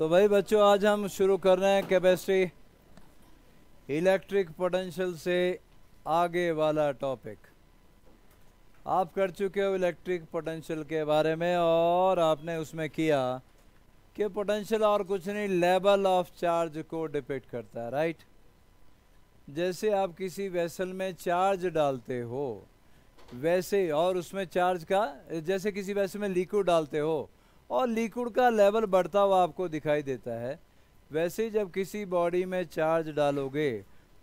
तो भाई बच्चों आज हम शुरू कर रहे हैं कैपेसिटी इलेक्ट्रिक पोटेंशियल से आगे वाला टॉपिक। आप कर चुके हो इलेक्ट्रिक पोटेंशियल के बारे में और आपने उसमें किया कि पोटेंशियल और कुछ नहीं लेवल ऑफ चार्ज को डिपेक्ट करता है, राइट। जैसे आप किसी वेसल में चार्ज डालते हो वैसे, और उसमें चार्ज का जैसे किसी वेसल में लिक्विड डालते हो और लिक्विड का लेवल बढ़ता हुआ आपको दिखाई देता है, वैसे ही जब किसी बॉडी में चार्ज डालोगे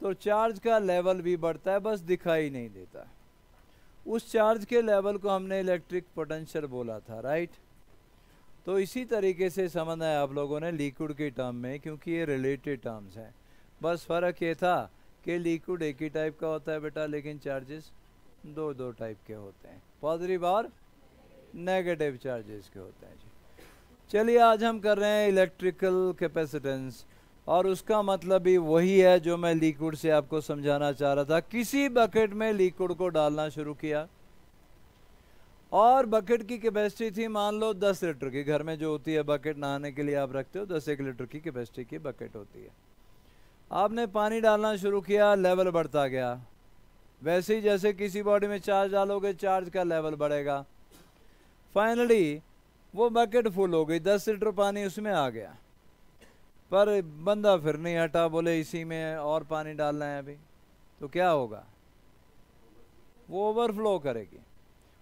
तो चार्ज का लेवल भी बढ़ता है, बस दिखाई नहीं देता। उस चार्ज के लेवल को हमने इलेक्ट्रिक पोटेंशियल बोला था, राइट। तो इसी तरीके से समझना है आप लोगों ने लिक्विड के टर्म में, क्योंकि ये रिलेटेड टर्म्स हैं। बस फ़र्क ये था कि लिक्विड एक ही टाइप का होता है बेटा, लेकिन चार्जेस दो दो टाइप के होते हैं, पॉजिटिव और नेगेटिव चार्जेस के होते हैं जी। चलिए आज हम कर रहे हैं इलेक्ट्रिकल कैपेसिटेंस, और उसका मतलब भी वही है जो मैं लिक्विड से आपको समझाना चाह रहा था। किसी बकेट में लिक्विड को डालना शुरू किया और बकेट की कैपेसिटी थी मान लो 10 लीटर की। घर में जो होती है बकेट नहाने के लिए आप रखते हो, 10 लीटर की कैपेसिटी की बकेट होती है। आपने पानी डालना शुरू किया, लेवल बढ़ता गया। वैसे ही जैसे किसी बॉडी में चार्ज डालोगे चार्ज का लेवल बढ़ेगा। फाइनली वो बकेट फुल हो गई, 10 लीटर पानी उसमें आ गया, पर बंदा फिर नहीं हटा, बोले इसी में और पानी डालना है अभी। तो क्या होगा, वो ओवरफ्लो करेगी।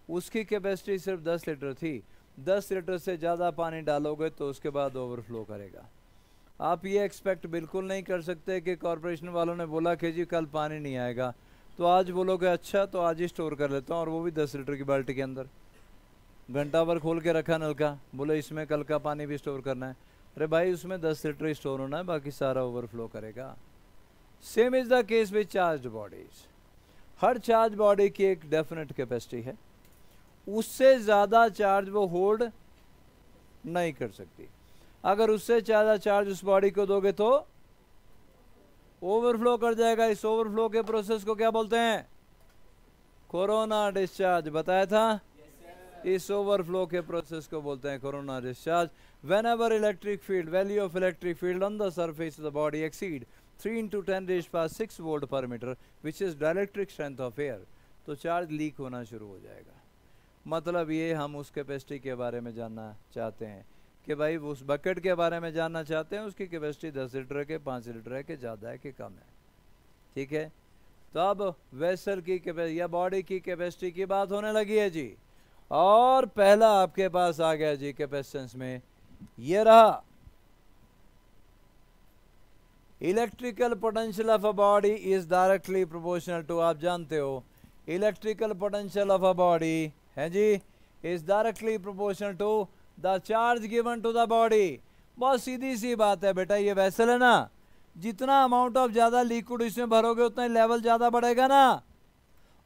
उसकी कैपेसिटी सिर्फ 10 लीटर थी, 10 लीटर से ज़्यादा पानी डालोगे तो उसके बाद ओवरफ्लो करेगा। आप ये एक्सपेक्ट बिल्कुल नहीं कर सकते कि कॉरपोरेशन वालों ने बोला कि जी कल पानी नहीं आएगा तो आज बोलोगे अच्छा तो आज ही स्टोर कर लेता हूँ, और वो भी 10 लीटर की बाल्टी के अंदर घंटा भर खोल के रखा नलका, बोले इसमें कल का पानी भी स्टोर करना है। अरे भाई उसमें 10 लीटर स्टोर होना है, बाकी सारा ओवरफ्लो करेगा। Same is the case with charge bodies. Her charge body की एक डेफिनेट कैपेसिटी है, उससे ज़्यादा चार्ज वो होल्ड नहीं कर सकती। अगर उससे ज़्यादा चार्ज उस बॉडी को दोगे तो ओवरफ्लो कर जाएगा। इस ओवरफ्लो के प्रोसेस को क्या बोलते हैं, कोरोना डिस्चार्ज। बताया था, इस ओवरफ्लो के प्रोसेस को बोलते हैं corona discharge. Whenever electric field, value of electric field on the surface of the body exceed 3 into 10 raised power 6 volt per meter, which is dielectric strength of air, तो charge leak होना शुरू हो जाएगा। मतलब ये हम उस कैपेसिटी के बारे में जानना चाहते हैं कि भाई उस बकेट के बारे में जानना चाहते हैं, उसकी कैपेसिटी 10 लीटर के 5 लीटर है कि ज़्यादा है कि कम है, ठीक है। तो अब वेसल की कैपेसिटी या बॉडी की कैपेसिटी की बात होने लगी है जी। और पहला आपके पास आ गया जी कैपेसिटेंस में, ये रहा electrical potential of a body is directly proportional to, आप जानते हो electrical potential of a body है जी is directly proportional to the charge given to the body. बहुत सीधी सी बात है बेटा, ये वेसल है ना, जितना अमाउंट ऑफ ज़्यादा लिक्विड इसमें भरोगे उतना ही लेवल ज़्यादा बढ़ेगा ना,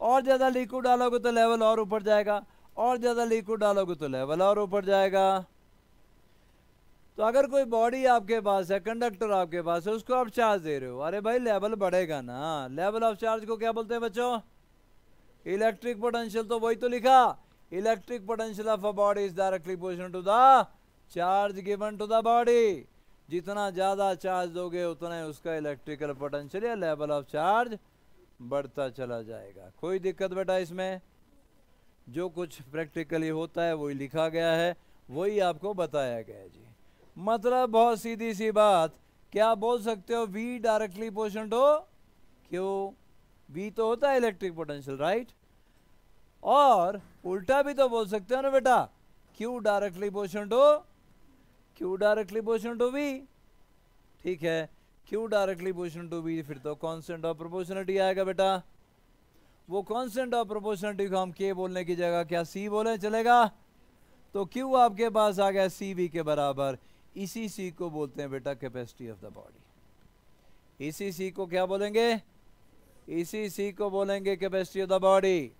और ज़्यादा लिक्विड डालोगे तो लेवल और ऊपर जाएगा, और ज़्यादा लिक्विड डालोगे तो लेवल और ऊपर जाएगा। तो अगर कोई बॉडी आपके पास है, कंडक्टर आपके पास है, उसको आप चार्ज दे रहे हो, अरे भाई लेवल बढ़ेगा ना। लेवल ऑफ चार्ज को क्या बोलते हैं बच्चों, इलेक्ट्रिक पोटेंशियल। तो वही तो लिखा, electric potential of a body is directly proportional to the charge given to the body. जितना ज़्यादा चार्ज दोगे उतना ही उसका इलेक्ट्रिकल पोटेंशियल या लेवल ऑफ चार्ज बढ़ता चला जाएगा। कोई दिक्कत बेटा इसमें, जो कुछ प्रैक्टिकली होता है वही लिखा गया है, वही आपको बताया गया है जी। मतलब बहुत सीधी सी बात, क्या बोल सकते हो, V directly proportional to Q। V तो होता है इलेक्ट्रिक पोटेंशियल, राइट। और उल्टा भी तो बोल सकते हो ना बेटा, Q directly proportional to V, ठीक है। Q directly proportional to V, फिर तो कांस्टेंट ऑफ प्रोपोर्शनलिटी आएगा बेटा। वो कांस्टेंट ऑफ प्रोपोर्शनलिटी को हम K बोलने की जगह क्या C बोले, चलेगा। तो Q आपके पास आ गया CV के बराबर। इसी C को बोलते हैं बेटा कैपेसिटी ऑफ द बॉडी। इसी C को क्या बोलेंगे, इसी C को बोलेंगे कैपेसिटी ऑफ द बॉडी।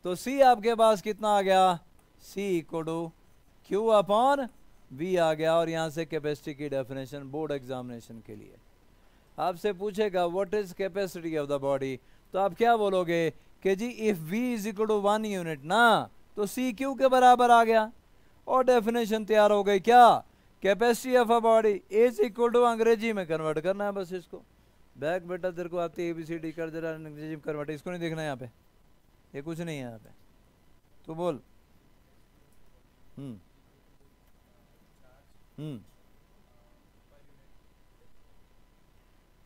तो C आपके पास कितना आ गया, C equal to Q upon V आ गया। और यहाँ से कैपेसिटी की डेफिनेशन बोर्ड एग्जामिनेशन के लिए आपसे पूछेगा what is capacity of the body, तो आप क्या बोलोगे कि जी if V is equal to 1 unit ना, तो C Q के बराबर आ गया। और डेफिनेशन तैयार हो गई क्या, capacity of a body is equal to, अंग्रेजी में कन्वर्ट करना है बस इसको। बैक बेटा तेरे को आती है ABCD कर दे रहा है अंग्रेजी में कन्वर्ट, इसको नहीं देखना यहाँ पे, ये कुछ नहीं है यहाँ पे। तो बोल।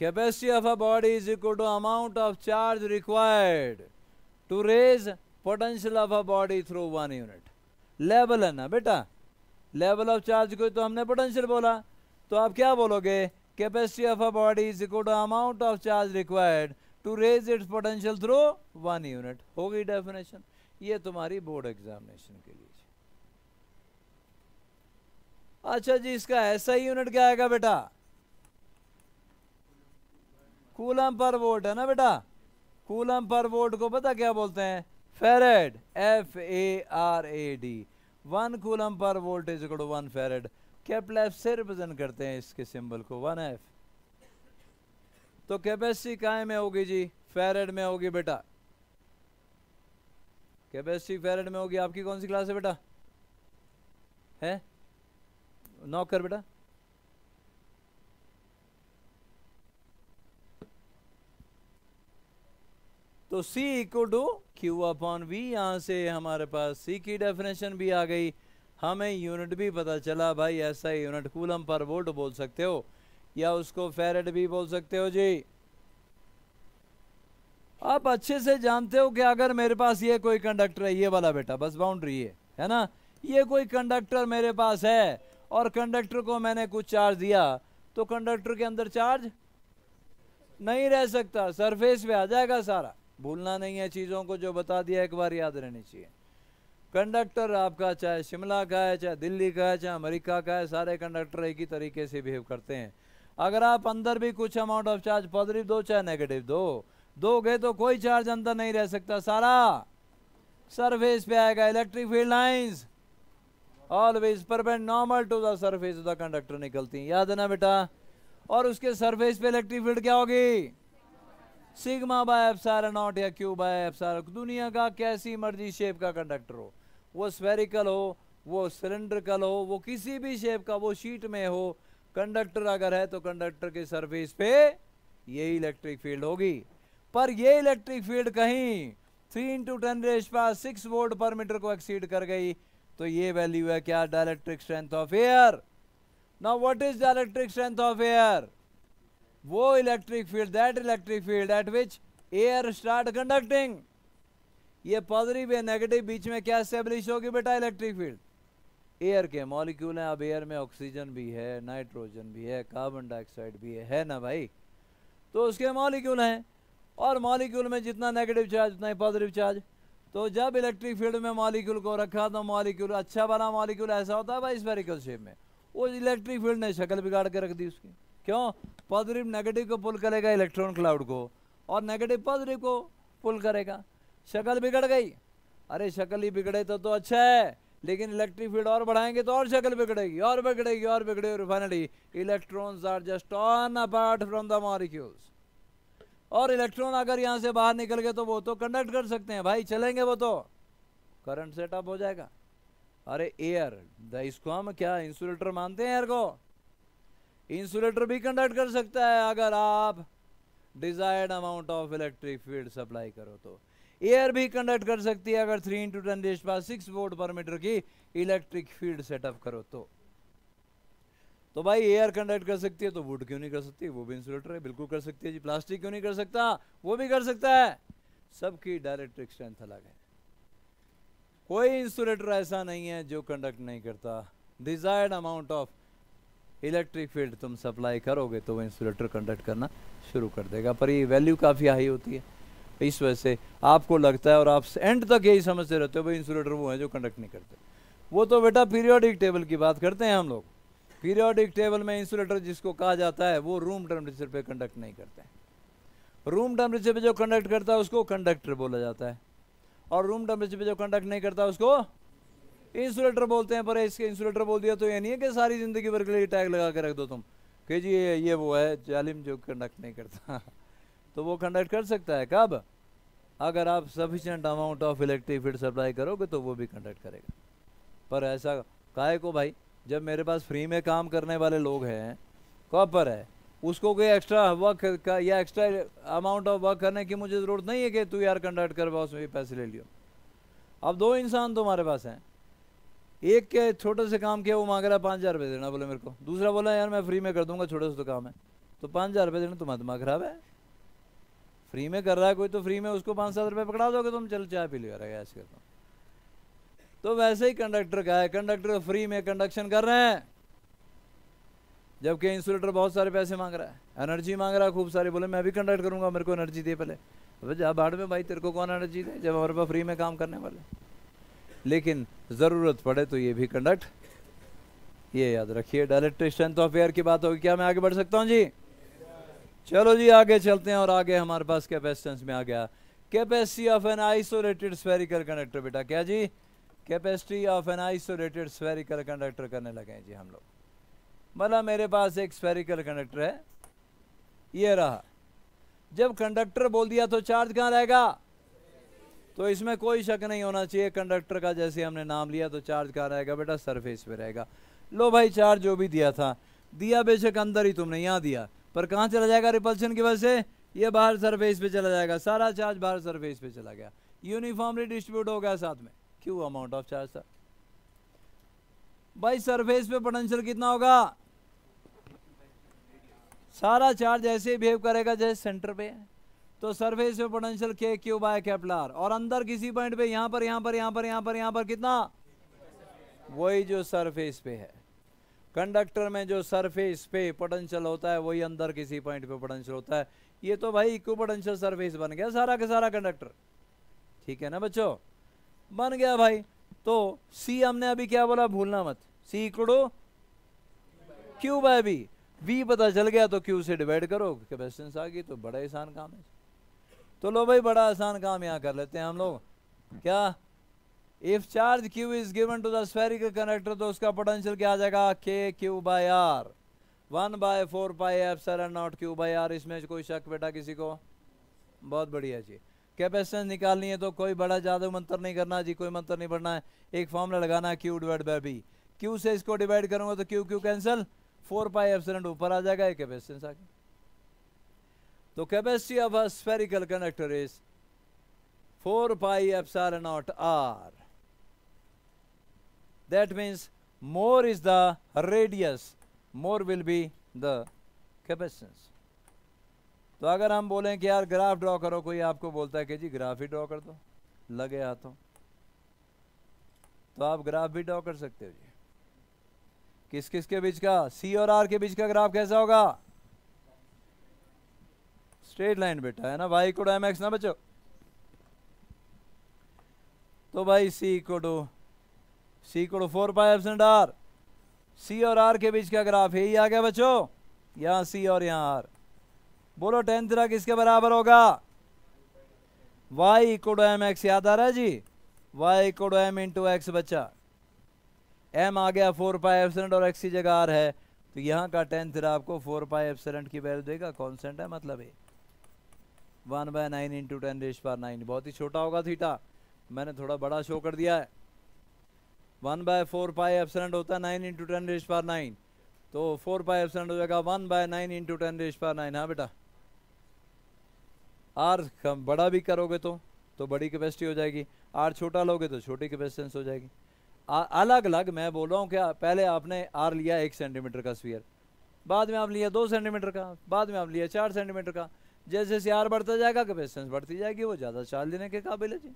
Capacity of a body is equal to amount of charge required to raise potential of a body through 1 unit. Level है ना बेटा, लेवल ऑफ चार्ज को तो हमने पोटेंशियल बोला, तो आप क्या बोलोगे, capacity of a body is equal to amount of charge required to raise its potential through 1 unit. हो गई डेफिनेशन, ये तुम्हारी बोर्ड एग्जामिनेशन के लिए। अच्छा जी, इसका ऐसा ही यूनिट क्या आएगा बेटा, कूलम पर वोल्ट है ना बेटा। कूलम पर वोल्ट को पता क्या बोलते हैं, farad, FARAD। 1 coulomb per volt is equal to 1 farad. Capital F से रिप्रेजेंट करते हैं इसके सिंबल को, 1F। तो कैपेसिटी काय में होगी जी, फेरेड में होगी बेटा। कैपेसिटी फेरेड में होगी। आपकी कौन सी क्लास है बेटा, है नॉक कर बेटा। तो C equal to Q upon V, यहां से हमारे पास C की डेफिनेशन भी आ गई, हमें यूनिट भी पता चला भाई। ऐसा यूनिट कूलम पर वोल्ट बोल सकते हो या उसको फेरेड भी बोल सकते हो जी। आप अच्छे से जानते हो कि अगर मेरे पास ये कोई कंडक्टर है, ये वाला बेटा बस बाउंड्री है ना, ये कोई कंडक्टर मेरे पास है और कंडक्टर को मैंने कुछ चार्ज दिया, तो कंडक्टर के अंदर चार्ज नहीं रह सकता, सरफेस पे आ जाएगा सारा। भूलना नहीं है चीज़ों को, जो बता दिया एक बार याद रहनी चाहिए। कंडक्टर आपका चाहे शिमला का है, चाहे दिल्ली का है, चाहे अमेरिका का है, सारे कंडक्टर एक ही तरीके से बिहेव करते हैं। अगर आप अंदर भी कुछ अमाउंट ऑफ चार्ज पॉजिटिव दो चाहे नेगेटिव दोगे तो कोई चार्ज अंदर नहीं रह सकता, सारा सरफेस पे आएगा। Electric field lines always perpendicular normal to the surface of the conductor निकलती हैं, याद है ना बेटा। और उसके सरफेस पे इलेक्ट्रिक फील्ड क्या होगी, सिग्मा बाय एप्सिलॉन नॉट या Q बाय एप्सिलॉन। दुनिया का कैसी मर्जी शेप का कंडक्टर हो, वो स्फेरिकल हो, वो सिलेंड्रिकल हो, वो किसी भी शेप का, वो शीट में हो, कंडक्टर अगर है तो कंडक्टर के सरफेस पे यही इलेक्ट्रिक फील्ड होगी। पर ये इलेक्ट्रिक फील्ड कहीं 3 × 10⁶ वोल्ट पर मीटर को एक्सीड कर गई तो ये वैल्यू है क्या, dielectric strength of air. Now what is dielectric strength of air, वो electric field, that electric field at which air start conducting. ये पॉजिटिव या नेगेटिव बीच में क्या एस्टेब्लिश होगी बेटा, इलेक्ट्रिक फील्ड। एयर के मॉलिक्यूल हैं, अब एयर में ऑक्सीजन भी है, नाइट्रोजन भी है, कार्बन डाइऑक्साइड भी है ना भाई। तो उसके मॉलिक्यूल हैं और मॉलिक्यूल में जितना नेगेटिव चार्ज उतना ही पॉजिटिव चार्ज। तो जब इलेक्ट्रिक फील्ड में मॉलिक्यूल को रखा तो मॉलिक्यूल, अच्छा वाला मॉलिक्यूल ऐसा होता है भाई स्फेरिकल शेप में, वो इलेक्ट्रिक फील्ड ने शक्ल बिगाड़ के रख दी उसकी। क्यों, पॉजिटिव नेगेटिव को पुल करेगा इलेक्ट्रॉन क्लाउड को और नेगेटिव पॉजिटिव को पुल करेगा, शक्ल बिगड़ गई। अरे शक्ल ही बिगड़े तो अच्छा है, लेकिन इलेक्ट्रिक फील्ड और बढ़ाएंगे तो और शक्ल बिगड़ेगी और बिगड़ेगी और बिगड़ेगी और finally electrons are just torn apart from the molecules. और इलेक्ट्रॉन अगर यहाँ से बाहर निकल गए तो वो तो कंडक्ट कर सकते हैं भाई, चलेंगे वो तो, करंट सेटअप हो जाएगा। अरे एयर, इसको हम क्या इंसुलेटर मानते हैं एयर को, इंसुलेटर भी कंडक्ट कर सकता है अगर आप desired amount of electric field supply करो तो। एयर भी कंडक्ट कर सकती है अगर 3 × 10⁶ वोल्ट पर मीटर की इलेक्ट्रिक फील्ड सेटअप करो तो भाई एयर कंडक्ट कर सकती है तो वुड क्यों नहीं कर सकती, वो भी इंसुलेटर है, बिल्कुल कर सकती है जी। प्लास्टिक क्यों नहीं कर सकता, वो भी कर सकता है। सबकी डाइलेक्ट्रिक स्ट्रेंथ अलग है, कोई इंसुलेटर ऐसा नहीं है जो कंडक्ट नहीं करता। Desired amount of electric field तुम सप्लाई करोगे तो वो इंसुलेटर कंडक्ट करना शुरू कर देगा, पर ये वैल्यू काफ़ी हाई होती है। इस वजह से आपको लगता है और आप एंड तक यही समझते रहते हो भाई इंसुलेटर वो है जो कंडक्ट नहीं करते। वो तो बेटा पीरियोडिक टेबल की बात करते हैं हम लोग। पीरियोडिक टेबल में इंसुलेटर जिसको कहा जाता है वो रूम टेम्परेचर पे कंडक्ट नहीं करते हैं। रूम टेम्परेचर पे जो कंडक्ट करता है उसको कंडक्टर बोला जाता है और रूम टेम्परेचर पे जो कंडक्ट नहीं करता उसको इंसुलेटर बोलते हैं। पर इसके इंसुलेटर बोल दिया तो ये नहीं है कि सारी जिंदगी भर के लिए टैग लगा के रख दो तुम कि जी ये वो है जालिम जो कंडक्ट नहीं करता तो वो कंडक्ट कर सकता है कब, अगर आप sufficient amount of electric field supply करोगे तो वो भी कंडक्ट करेगा। पर ऐसा काहे को भाई, जब मेरे पास फ्री में काम करने वाले लोग हैं, कॉपर है, उसको कोई एक्स्ट्रा वर्क का या एक्स्ट्रा अमाउंट ऑफ वर्क करने की मुझे ज़रूरत नहीं है कि तू यार कंडक्ट कर बॉस में पैसे ले लियो। अब दो इंसान तुम्हारे पास हैं, एक के छोटे से काम किया वो मांग रहा है 5,000 रुपये देना बोले मेरे को, दूसरा बोला यार मैं फ्री में कर दूंगा छोटे से तो काम है, तो 5,000 रुपये देना, तुम्हारा दिमाग खराब है। फ्री में कर रहा है कोई तो फ्री में उसको 5-7 रुपये पकड़ा दोगे तुम, चल चाय पी लिया रहेगा ऐसे करता हूँ। तो वैसे ही कंडक्टर का है, कंडक्टर फ्री में कंडक्शन कर रहे हैं, जबकि इंसुलेटर बहुत सारे पैसे मांग रहा है, एनर्जी मांग रहा है खूब सारी, बोले मैं भी कंडक्ट करूंगा मेरे को एनर्जी दे पहले। अबे जा बाढ़ में भाई, तेरे को कौन एनर्जी दे जब हमारे पास फ्री में काम करने वाले। लेकिन ज़रूरत पड़े तो ये भी कंडक्ट, ये याद रखिए। डायरेक्ट स्ट्रेंथ ऑफ एयर की बात होगी। क्या मैं आगे बढ़ सकता हूँ जी? चलो जी आगे चलते हैं। और आगे हमारे पास कैपेसिटेंस में आ गया capacity of an isolated spherical conductor. बेटा क्या जी? Capacity of an isolated spherical conductor करने लगे हैं जी हम लोग। मतलब मेरे पास एक स्फेरिकल कंडक्टर है, ये रहा। जब कंडक्टर बोल दिया तो चार्ज कहाँ रहेगा? तो इसमें कोई शक नहीं होना चाहिए, कंडक्टर का जैसे हमने नाम लिया तो चार्ज कहाँ रहेगा बेटा? सरफेस पे रहेगा। लो भाई चार्ज जो भी दिया था, दिया बेशक अंदर ही तुमने यहाँ दिया, पर कहाँ चला जाएगा? रिपल्शन की वजह से ये बाहर सरफेस पे चला जाएगा, सारा चार्ज बाहर सरफेस पे चला गया, यूनिफॉर्मली डिस्ट्रीब्यूट हो गया साथ में। क्यों? अमाउंट ऑफ चार्ज था भाई। सरफेस पे पोटेंशियल कितना होगा? सारा चार्ज ऐसे बिहेव करेगा जैसे सेंटर पे है, तो सरफेस पे पोटेंशियल के क्यू बाय कैपिटल आर। और अंदर किसी पॉइंट पे यहाँ पर, यहाँ पर, यहाँ पर, यहाँ पर, यहाँ पर कितना? वही जो सरफेस पे है। कंडक्टर में जो सरफेस पे पोटेंशियल होता है वही अंदर किसी पॉइंट पे पोटेंशियल होता है। ये तो भाई इक्व पोटेंशियल सरफेस बन गया सारा का सारा कंडक्टर। ठीक है ना बच्चों? बन गया भाई। तो सी हमने अभी क्या बोला, भूलना मत, C equal to Q by V. V पता चल गया तो क्यू से डिवाइड करो, कैपेसिटेंस आ गई। तो बड़ा आसान काम है। तो लो भाई बड़ा आसान काम यहाँ कर लेते हैं हम लोग। क्या? If charge Q is given to the spherical conductor, तो उसका पोटेंशियल क्या आ जाएगा? K Q by R 1/4 pi epsilon not Q by R. इसमें कोई शक बेटा किसी को? बहुत बढ़िया जी। कैपेसिटेंस निकालनी है तो कोई बड़ा जादू मंत्र नहीं करना जी, कोई मंत्र नहीं पढ़ना है। एक फॉर्मूला लगाना है, Q divide by B. Q से इसको डिवाइड करूंगा तो Q Q cancel, 4 pi epsilon ऊपर आ जाएगा, एक कैपेसिटेंस आ गई। तो capacity of a spherical conductor is 4 pi epsilon naught R. That means more is the radius, more will be the capacitance. तो अगर हम बोलें कि यार ग्राफ ड्रॉ करो, कोई आपको बोलता है कि जी ग्राफ ही ड्रॉ कर दो, लगे हाथों, तो आप ग्राफ भी ड्रॉ कर सकते हो जी। किस किस के बीच का? सी और आर के बीच का ग्राफ कैसा होगा? स्ट्रेट लाइन बेटा, है ना? वाई इक्वल टू mx ना बच्चों? तो भाई C equal to 4 pi epsilon R. C और आर के बीच का ग्राफ यही आ गया बच्चों, यहाँ सी और यहाँ आर। बोलो tan थीटा किसके बराबर होगा? y equal to mx। याद आ रहा है जी? y equal to m into x. बच्चा m आ गया 4 पाई एप्सिलॉन और x की जगह r है, तो यहाँ का tan थीटा आपको 4 पाई एप्सिलॉन की वैल्यू देगा। कांस्टेंट है मतलब है 1/9 इंटू 10⁹। बहुत ही छोटा होगा थीटा, मैंने थोड़ा बड़ा शो कर दिया है। 1/4 पाई एप्सिलॉन होता है 9 इंटू 10⁹, तो 4 पाई एप्सिलॉन हो जाएगा 1/9 इंटू 10⁹। हाँ बेटा, आर बड़ा भी करोगे तो बड़ी कैपेसिटी हो जाएगी, आर छोटा लोगे तो छोटी कैपेसिटेंस हो जाएगी। अलग अलग मैं बोल रहा हूँ क्या, पहले आपने आर लिया 1 सेंटीमीटर का स्फीयर, बाद में आप लिया 2 सेंटीमीटर का, बाद में आप लिया 4 सेंटीमीटर का। जैसे जैसे आर बढ़ता जाएगा कैपेसिटेंस बढ़ती जाएगी, वो ज़्यादा चार्ज लेने के काबिल है जी।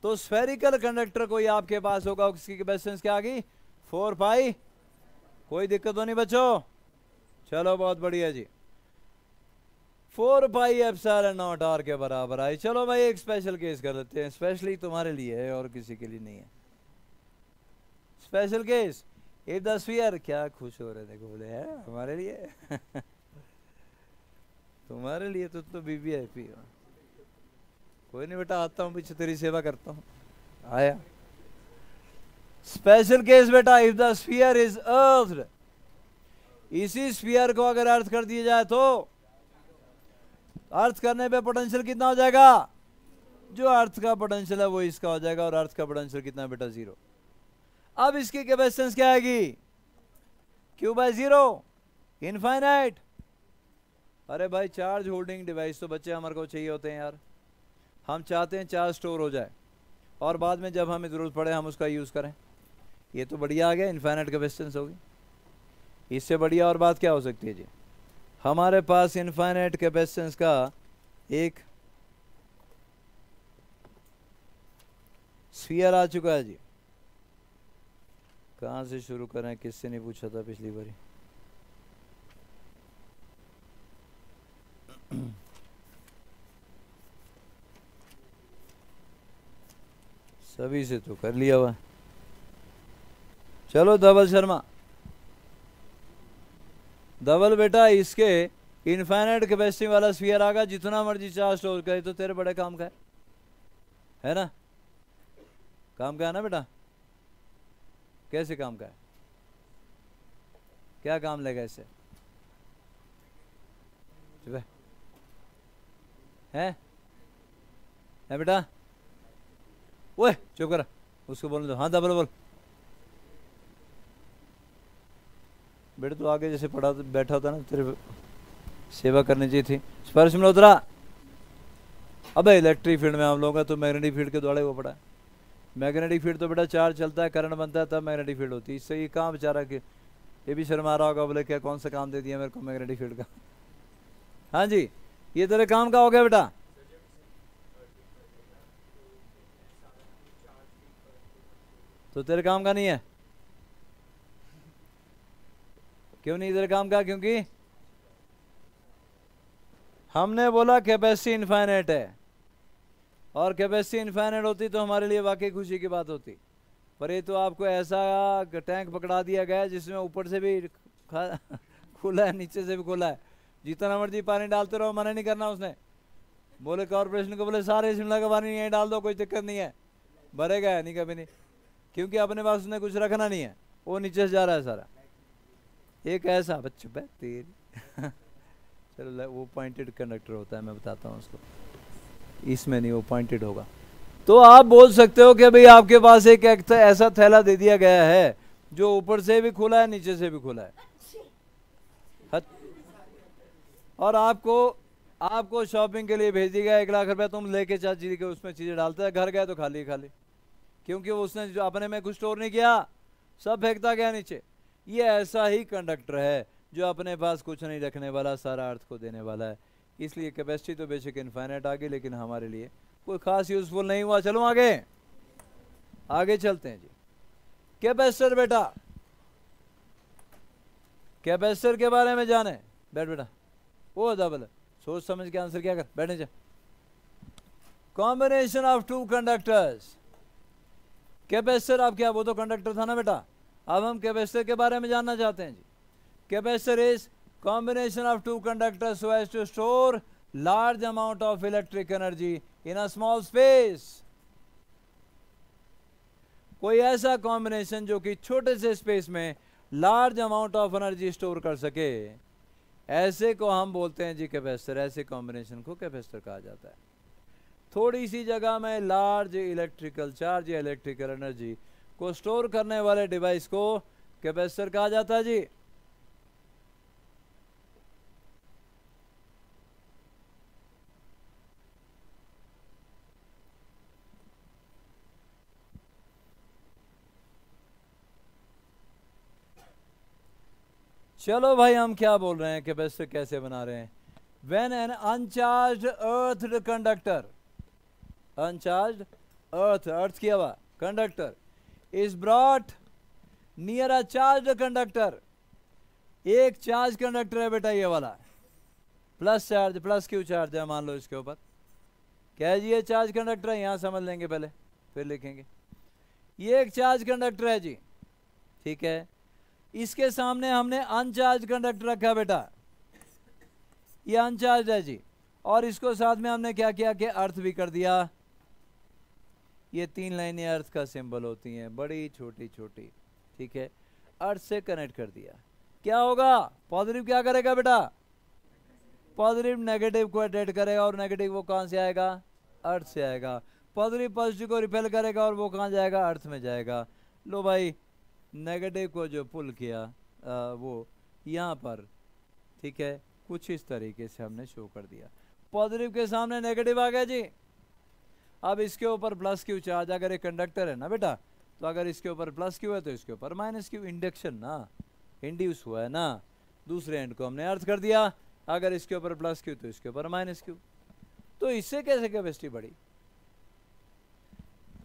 तो स्फेरिकल कंडक्टर कोई आपके पास होगा, उसकी कैपेसिटेंस क्या आ गई? 4 पाई। कोई दिक्कत तो नहीं बच्चों? चलो बहुत बढ़िया जी। 4 पाई एप्सिलॉन नॉट आर के बराबर आई। चलो भाई एक स्पेशल केस कर लेते हैं, स्पेशली तुम्हारे लिए है और किसी के लिए नहीं है। Special case, if the sphere, क्या खुश हो रहे थे, बोले है हमारे लिए तुम्हारे लिए तो बीबी हैप्पी हो। कोई नहीं बेटा, आता हूँ पीछे तेरी सेवा करता हूँ। आया स्पेशल केस बेटा, इफ द स्फीयर इज अर्थड। इसी स्फीयर को अगर अर्थ कर दिया जाए तो अर्थ करने पे पोटेंशियल कितना हो जाएगा? जो अर्थ का पोटेंशियल है वो इसका हो जाएगा, और अर्थ का पोटेंशियल कितना बेटा 0। अब इसकी कैपेसिटेंस क्या आएगी, Q/0 इनफाइनाइट। अरे भाई चार्ज होल्डिंग डिवाइस तो बच्चे हमारे को चाहिए होते हैं यार, हम चाहते हैं चार्ज स्टोर हो जाए और बाद में जब हमें ज़रूरत पड़े हम उसका यूज़ करें। ये तो बढ़िया आ गया, इनफाइनाइट कैपेसिटेंस होगी। इससे बढ़िया और बात क्या हो सकती है जी, हमारे पास इनफाइनाइट कैपेसिटेंस का एक स्फीयर आ चुका है जी। कहाँ से शुरू करें, किससे नहीं पूछा था पिछली बारी। सभी से तो कर लिया हुआ। चलो धवल शर्मा, धवल बेटा इसके इनफाइनाइट कैपेसिटी वाला स्फीयर आगा, जितना मर्जी चार्ज स्टोर करे तो तेरे बड़े काम का है ना, काम का है ना बेटा। कैसे काम का है, क्या काम लेगा इससे, है बेटा। ओए चुप कर, उसको बोलने दो। हाँ धवल बोल बेटा, तो आगे जैसे पढ़ा बैठा होता ना, तेरे सेवा करनी चाहिए थी। स्पर्श मल्होत्रा, अबे इलेक्ट्रिक फील्ड में हम लोग तो मैग्नेटिक फील्ड के द्वारा वो पड़ा है। मैग्नेटिक फील्ड तो बेटा चार्ज चलता है, करंट बनता है, तब मैग्नेटिक फील्ड होती है। इससे ये कहाँ बेचारा कि ये भी शर्मा रहा होगा, बोले क्या कौन सा काम दे दिया मेरे को मैग्नेटिक फील्ड का। हाँ जी, ये तेरे काम का हो गया बेटा। तो तेरे काम का नहीं है, क्यों नहीं तेरे काम का, क्योंकि हमने बोला कैपेसिटी इनफाइनाइट है, और कैपेसिटी इनफाइनाइट होती तो हमारे लिए वाकई खुशी की बात होती। पर ये तो आपको ऐसा टैंक पकड़ा दिया गया है जिसमें ऊपर से भी खुला है, नीचे से भी खुला है, जितना मर्जी पानी डालते रहो, मना नहीं करना उसने। बोले कॉर्पोरेशन को, बोले सारे शिमला का पानी यहीं डाल दो, कोई दिक्कत नहीं है, भरेगा है नहीं कभी नहीं, क्योंकि अपने पास उसने कुछ रखना नहीं है, वो नीचे से जा रहा है सारा। एक ऐसा बच्चे तेरी चलो वो पॉइंटेड कंडक्टर होता है, मैं बताता हूँ उसको, इसमें नहीं, वो पॉइंटेड होगा। तो आप बोल सकते हो कि भाई आपके पास एक ऐसा थैला दे दिया गया है जो ऊपर से भी खुला है, नीचे से भी खुला है, और आपको शॉपिंग के लिए भेज दिया 1 लाख रुपए, तुम लेके चाची के उसमें चीजें डालते हैं, घर गए तो खाली खाली, क्योंकि उसने जो अपने में कुछ स्टोर नहीं किया, सब फेंकता गया नीचे। ये ऐसा ही कंडक्टर है जो अपने पास कुछ नहीं रखने वाला, सारा अर्थ को देने वाला है। इसलिए कैपेसिटी तो बेशक इनफाइनाइट आ गई, लेकिन हमारे लिए कोई खास यूजफुल नहीं हुआ। चलो आगे चलते हैं जी। कैपेसिटर बेटा, कैपेसिटर के बारे में जाने, बैठ बेटा, वो डबल सोच समझ के आंसर क्या कर, बैठने जा। Combination of two conductors, capacitor आप क्या, वो तो कंडक्टर था ना बेटा। अब हम कैपेसिटर के बारे में जानना चाहते हैं जी। Capacitor is combination of two conductors so as to store large amount of electric energy in a small space। कोई ऐसा कॉम्बिनेशन जो कि छोटे से स्पेस में large amount of energy store कर सके, ऐसे को हम बोलते हैं जी कैपेसिटर। ऐसे कॉम्बिनेशन को कैपेसिटर कहा जाता है। थोड़ी सी जगह में लार्ज इलेक्ट्रिकल चार्ज या इलेक्ट्रिकल एनर्जी को स्टोर करने वाले डिवाइस को कैपेसिटर कहा जाता है जी। चलो भाई, हम क्या बोल रहे हैं, कैपेसिटर कैसे बना रहे हैं। When an uncharged earthed conductor, uncharged अर्थ किया हुआ conductor is brought near a charged conductor, एक चार्ज कंडक्टर है बेटा ये वाला, plus charge, plus Q charge है मान लो इसके ऊपर, क्या है जी, ये चार्ज कंडक्टर है, यहां समझ लेंगे पहले फिर लिखेंगे। ये एक चार्ज कंडक्टर है जी, ठीक है। इसके सामने हमने अनचार्ज कंडक्टर रखा बेटा, ये अनचार्ज है जी, और इसको साथ में हमने क्या किया कि अर्थ भी कर दिया। ये 3 लाइनें अर्थ का सिंबल होती हैं, बड़ी छोटी छोटी, ठीक है, अर्थ से कनेक्ट कर दिया। क्या होगा, पॉजिटिव क्या करेगा बेटा, पॉजिटिव नेगेटिव को अटैच करेगा, और नेगेटिव वो कहां से आएगा, अर्थ से आएगा, पॉजिटिव को रिपेल करेगा और वो कहाँ जाएगा, अर्थ में जाएगा। लो भाई नेगेटिव को जो पुल किया वो यहाँ पर, ठीक है, कुछ इस तरीके से हमने शो कर दिया। पॉजिटिव के सामने नेगेटिव आ गया जी। अब इसके ऊपर प्लस क्यू चार्ज, अगर एक कंडक्टर है ना बेटा, तो अगर इसके ऊपर प्लस क्यू है तो इसके ऊपर माइनस क्यू, इंडक्शन ना, इंड्यूस हुआ है ना, दूसरे एंड को हमने अर्थ कर दिया। अगर इसके ऊपर प्लस क्यू तो इसके ऊपर माइनस क्यू। तो इससे कैसे कैपेसिटी बढ़ी?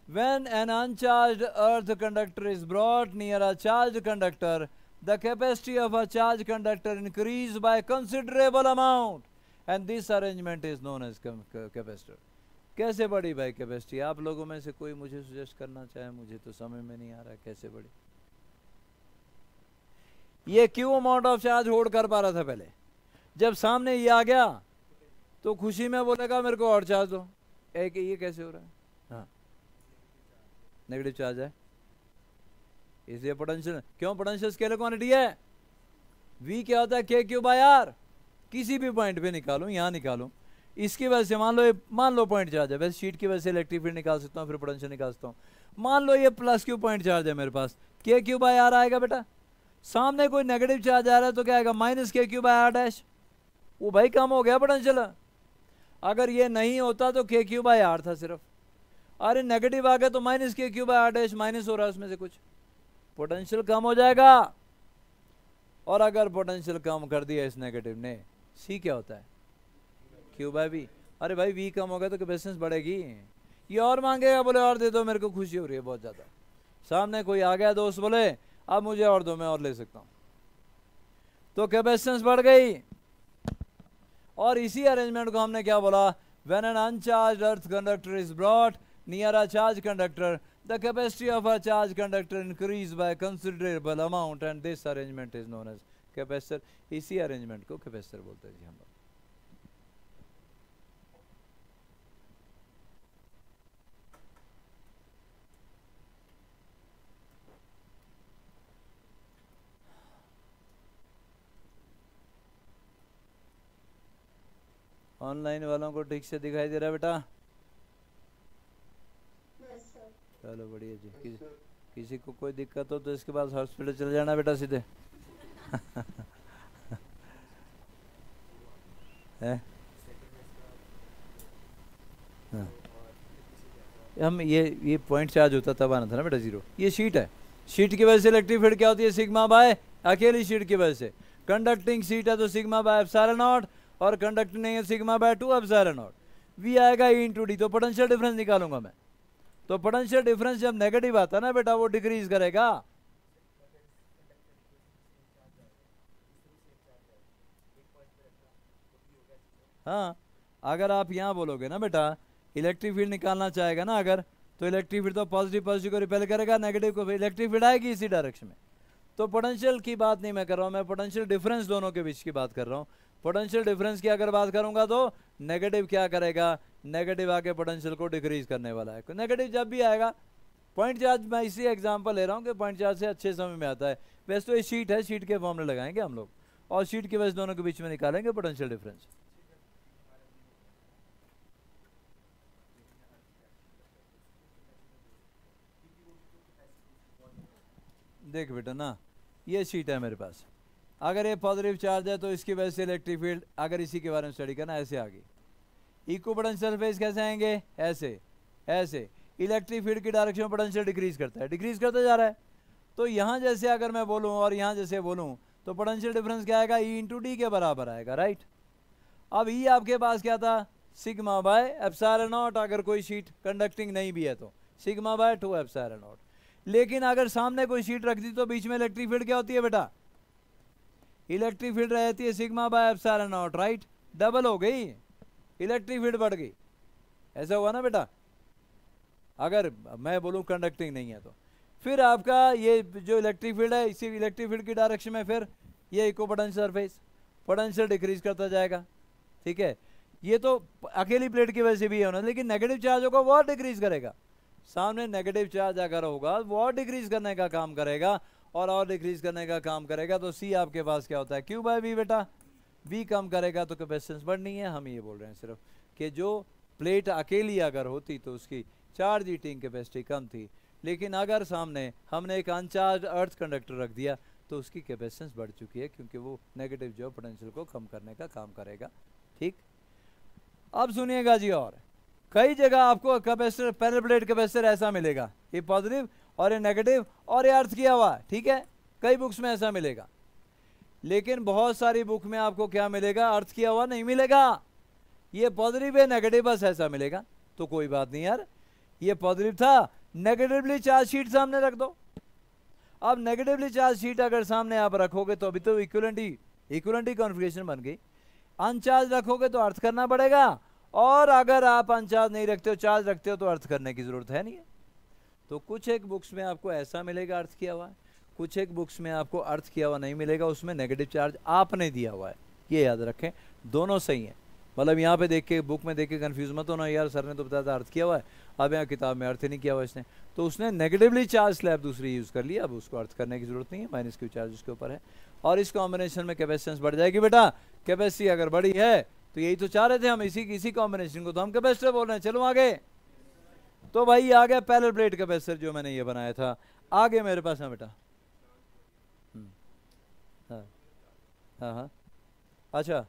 When an uncharged earth conductor is brought near a charged conductor, the capacity of a charged conductor increases by considerable amount, and this arrangement is known as capacitor. कैसे बढ़ी भाई capacity? आप लोगों में से कोई मुझे सुजेस्ट करना चाहे, मुझे तो समझ में नहीं आ रहा है कैसे बढ़ी। ये क्यों अमाउंट ऑफ चार्ज होल्ड कर पा रहा था पहले, जब सामने ये आ गया तो खुशी में बोलेगा मेरे को और चार्ज दो। एक ये कैसे हो रहा है? हाँ, नेगेटिव चार्ज है, इसलिए पोटेंशियल, क्यों पोटेंशियल स्केलर क्वांटिटी है। V क्या होता है, के क्यू बाय आर। किसी भी पॉइंट पे निकालूं, यहाँ निकालूं, इसकी वजह से मान लो पॉइंट चार्ज है, वैसे शीट की वजह से इलेक्ट्रिक फील्ड निकाल सकता हूँ, फिर पोटेंशियल निकाल सकता हूँ। मान लो ये प्लस क्यू पॉइंट चार्ज है मेरे पास, के क्यू बाय आर आएगा बेटा। सामने कोई नेगेटिव चार्ज आ रहा है तो क्या आएगा, minus K Q by R dash. वो भाई कम हो गया पोटेंशियल। अगर ये नहीं होता तो के क्यू बाय आर था सिर्फ, अरे नेगेटिव आ गया तो minus K Q by R dash, minus हो रहा है उसमें से कुछ, पोटेंशियल कम हो जाएगा। और अगर पोटेंशियल कम कर दिया इस नेगेटिव ने, सी क्या होता है, क्यू बाय वी। अरे भाई वी कम हो गया तो कैपेसिटेंस बढ़ेगी। ये और मांगेगा, बोले और दे दो, मेरे को खुशी हो रही है बहुत ज़्यादा। सामने कोई आ गया दोस्त, बोले अब मुझे और दो, मैं और ले सकता हूँ, तो कैपेसिटेंस बढ़ गई। और इसी अरेंजमेंट को हमने क्या बोला, when an uncharged earth conductor is brought near a charge conductor, the capacity of a charge conductor increase by considerable amount, and this arrangement is known as capacitor. इसी अरेंजमेंट को कैपेसिटर बोलते हैं जी हम लोग। ऑनलाइन वालों को ठीक से दिखाई दे रहा है बेटा? चलो बढ़िया जी। किसी को कोई दिक्कत हो तो इसके बाद हॉस्पिटल चले जाना बेटा सीधे। है? हाँ। हम ये पॉइंट चार्ज होता तब आना था ना बेटा जीरो। ये शीट है, शीट की वजह से इलेक्ट्रिक फील्ड क्या होती है, सिग्मा बाय, अकेली शीट की वजह से। कंडक्टिंग शीट है तो सिग्मा बाय एप्सिलॉन नॉट, और कंडक्टिंग नहीं है sigma by 2 epsilon not. V आएगा ई इंटू डी, तो पोटेंशियल डिफरेंस निकालूंगा मैं। तो पोटेंशियल डिफरेंस जब नेगेटिव आता है ना बेटा, वो डिक्रीज करेगा। हाँ, अगर आप यहाँ बोलोगे ना बेटा इलेक्ट्रिक फील्ड निकालना चाहेगा ना अगर, तो इलेक्ट्रिक फील्ड तो पॉजिटिव को रिपेल करेगा, नेगेटिव को इलेक्ट्रिक फील्ड आएगी इसी डायरेक्शन में। तो पोटेंशियल की बात नहीं मैं कर रहा हूँ, मैं पोटेंशियल डिफरेंस दोनों के बीच की बात कर रहा हूँ। पोटेंशियल डिफरेंस की अगर बात करूंगा तो नेगेटिव क्या करेगा, नेगेटिव आके पोटेंशियल को डिक्रीज करने वाला है। नेगेटिव जब भी आएगा, पॉइंट चार्ज मैं इसी एग्जांपल ले रहा हूँ कि पॉइंट चार्ज से अच्छे समझ में आता है। वैसे तो ये शीट है, शीट के फॉर्मूले लगाएंगे हम लोग, और शीट की वजह दोनों के बीच में निकालेंगे पोटेंशियल डिफरेंस। देख बेटा ना, ये शीट है मेरे पास, अगर ये पॉजिटिव चार्ज है तो इसकी वजह से इलेक्ट्रिक फील्ड, अगर इसी के बारे में स्टडी करना, ऐसे आगे इक्विपोटेंशियल सरफेस कैसे आएंगे, ऐसे ऐसे। इलेक्ट्रिक फील्ड की डायरेक्शन में पोटेंशियल डिक्रीज करता है, डिक्रीज करता जा रहा है। तो यहाँ जैसे अगर मैं बोलूँ और यहाँ जैसे बोलूँ तो पोटेंशियल डिफरेंस क्या आएगा, ई इंटू डी के बराबर आएगा, राइट। अब ई आपके पास क्या था, सिग्मा बाय एप्सिलॉन नॉट। अगर कोई शीट कंडक्टिंग नहीं भी है तो सिग्मा बाय 2 एप्सिलॉन नॉट। लेकिन अगर सामने कोई शीट रख दी तो बीच में इलेक्ट्रिक फील्ड क्या होती है बेटा, इलेक्ट्रिक फील्ड रहती है sigma by epsilon not, right. Double हो गई, इलेक्ट्रिक फील्ड बढ़ गई, ऐसा हुआ ना बेटा। अगर मैं बोलूं कंडक्टिंग नहीं है तो फिर आपका ये जो इलेक्ट्रिक फील्ड है, इसी इलेक्ट्रिक फील्ड की डायरेक्शन में फिर ये इक्विपोटेंशियल सरफेस, पोटेंशियल डिक्रीज करता जाएगा, ठीक है। ये तो अकेली प्लेट की वजह से भी है, लेकिन नेगेटिव चार्ज होगा वो और डिक्रीज करेगा। सामने नेगेटिव चार्ज अगर होगा वो और डिक्रीज करने का काम करेगा, और डिक्रीज करने का काम करेगा। तो सी आपके पास क्या होता है, क्यू बाय वी बेटा। वी कम करेगा तो कैपेसिटेंस बढ़नी है। हम ये बोल रहे हैं सिर्फ कि जो प्लेट अकेली अगर होती तो उसकी चार्ज हीटिंग कैपेसिटी कम थी, लेकिन अगर सामने हमने एक अनचार्ज अर्थ कंडक्टर रख दिया तो उसकी कैपेसिटेंस बढ़ चुकी है, क्योंकि वो नेगेटिव जो पोटेंशियल को कम करने का काम करेगा। ठीक, अब सुनिएगा जी, और कई जगह आपको कैपेसिटर, पैरेलल प्लेट कैपेसिटर ऐसा मिलेगा, ये पॉजिटिव और ये नेगेटिव और ये अर्थ किया हुआ, ठीक है, कई बुक्स में ऐसा मिलेगा। लेकिन बहुत सारी बुक में आपको क्या मिलेगा, अर्थ किया हुआ नहीं मिलेगा, ये पॉजिटिव है नेगेटिव बस ऐसा मिलेगा। तो कोई बात नहीं यार, ये पॉजिटिव था, नेगेटिवली चार्ज शीट सामने रख दो। अब नेगेटिवली चार्ज शीट अगर सामने आप रखोगे तो अभी तो इक्विवेलेंट कॉन्फ़िगरेशन बन गई। अनचार्ज रखोगे तो अर्थ करना पड़ेगा, और अगर आप अनचार्ज नहीं रखते हो, चार्ज रखते हो, तो अर्थ करने की जरूरत है नहीं है। तो कुछ एक बुक्स में आपको ऐसा मिलेगा अर्थ किया हुआ है, कुछ एक बुक्स में आपको अर्थ किया हुआ नहीं मिलेगा, उसमें नेगेटिव चार्ज आपने दिया हुआ है। ये याद रखें, दोनों सही है। मतलब यहाँ पे देख के, बुक में देख के कंफ्यूज मत होना, यार सर ने तो बताया था अर्थ किया हुआ है, अब यहाँ किताब में अर्थ ही नहीं किया हुआ इसने, तो उसने नेगेटिवली चार्ज स्लैब दूसरी यूज़ कर लिया, अब उसको अर्थ करने की जरूरत नहीं है, माइनस क्यू चार्ज उसके ऊपर है। और इस कॉम्बिनेशन में कैपेसिटेंस बढ़ जाएगी बेटा। कैपेसिटी अगर बढ़ी है तो यही तो चाह रहे थे हम, इसी कॉम्बिनेशन को तो हम कैपेसिटर बोल रहे हैं। चलो आगे, तो भाई आ गया पैरेलल प्लेट कैपेसिटर जो मैंने ये बनाया था। आगे मेरे पास है बेटा, हाँ हाँ, अच्छा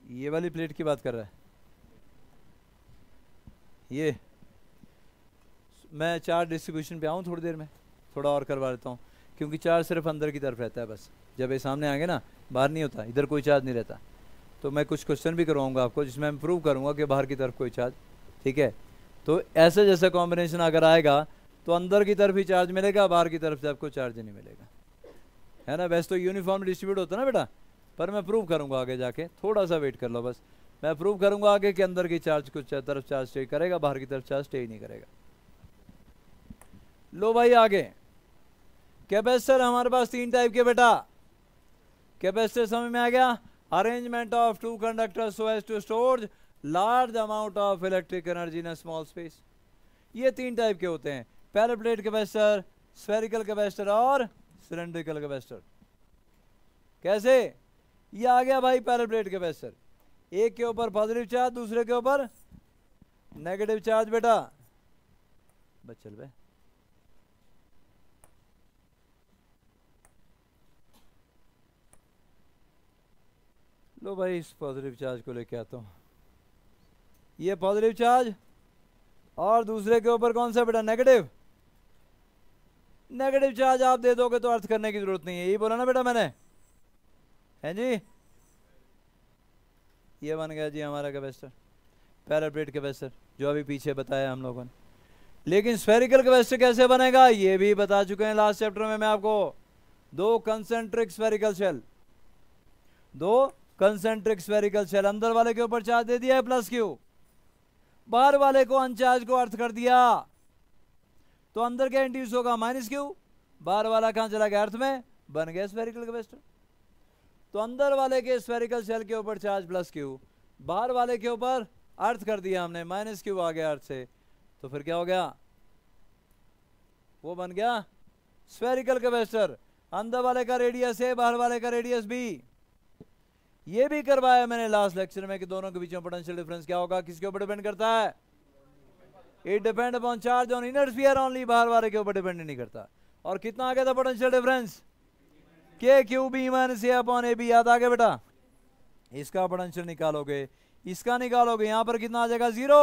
ये वाली प्लेट की बात कर रहा है। ये मैं चार्ज डिस्ट्रीब्यूशन पे आऊँ थोड़ी देर में, थोड़ा और करवा लेता हूँ, क्योंकि चार्ज सिर्फ अंदर की तरफ रहता है बस, जब ये सामने आएंगे ना बाहर नहीं होता, इधर कोई चार्ज नहीं रहता। तो मैं कुछ क्वेश्चन भी करवाऊंगा आपको जिसमें मैं प्रूव करूंगा कि बाहर की तरफ कोई चार्ज, ठीक है। तो ऐसे जैसा कॉम्बिनेशन अगर आएगा तो अंदर की तरफ ही चार्ज मिलेगा, बाहर की तरफ से आपको चार्ज नहीं मिलेगा, है ना। वैसे तो यूनिफॉर्म डिस्ट्रीब्यूट होता है ना बेटा, पर मैं प्रूव करूंगा आगे जाके, थोड़ा सा वेट कर लो बस। मैं प्रूव करूंगा आगे कि अंदर की चार्ज कुछ तरफ चार्ज स्टे करेगा, बाहर की तरफ चार्ज स्टे ही नहीं करेगा। लो भाई आगे, कैपेसिटर हमारे पास तीन टाइप के बेटा। कैपेसिटर समझ में आ गया, arrangement of two conductor so as to store large amount of electric energy in a small space. ये तीन टाइप के होते हैं, parallel plate capacitor, spherical capacitor और सिलेंड्रिकल कैपेसिटर। कैसे, ये आ गया भाई पैरेलल प्लेट कैपेसिटर, एक के ऊपर पॉजिटिव चार्ज, दूसरे के ऊपर नेगेटिव चार्ज बेटा। बस चल बे, लो भाई इस पॉजिटिव चार्ज को लेके आता हूं, ये पॉजिटिव चार्ज, और दूसरे के ऊपर कौन सा बेटा, नेगेटिव। नेगेटिव चार्ज आप दे दोगे तो अर्थ करने की जरूरत नहीं है, यही बोला ना बेटा मैंने, है जी। ये बन गया जी हमारा कैपेसिटर, पैरेलल प्लेट कैपेसिटर, जो अभी पीछे बताया हम लोगों ने। लेकिन स्फेरिकल कैपेसिटर कैसे बनेगा ये भी बता चुके हैं लास्ट चैप्टर में मैं आपको। दो कंसेंट्रिक स्फेरिकल शेल, दो कंसेंट्रिक स्फेरिकल शेल, अंदर वाले के ऊपर चार्ज दे दिया है प्लस क्यू, बाहर वाले को अनचार्ज को अर्थ कर दिया, तो अंदर क्या इंड्यूस होगा, माइनस क्यू, बाहर वाला कहां चला गया, अर्थ में, बन गया स्फेरिकल कैपेसिटर। तो अंदर वाले के स्फेरिकल शेल के ऊपर चार्ज प्लस क्यू, बाहर वाले के ऊपर अर्थ कर दिया हमने, माइनस क्यू आ गया अर्थ से, तो फिर क्या हो गया, वो बन गया स्फेरिकल कैपेसिटर। अंदर वाले का रेडियस ए, बाहर वाले का रेडियस बी। ये भी करवाया मैंने लास्ट लेक्चर में कि दोनों के बीच में पोटेंशियल डिफरेंस क्या होगा, किसके ऊपर डिपेंड करता है, it depend upon charge on inner sphere only, बाहर वाले के ऊपर डिपेंड नहीं करता। और कितना आ गया था potential difference, K Q B minus A upon A B, याद आ गया बेटा। इसका पोटेंशियल निकालोगे, इसका निकालोगे, यहां पर कितना आ जाएगा, जीरो।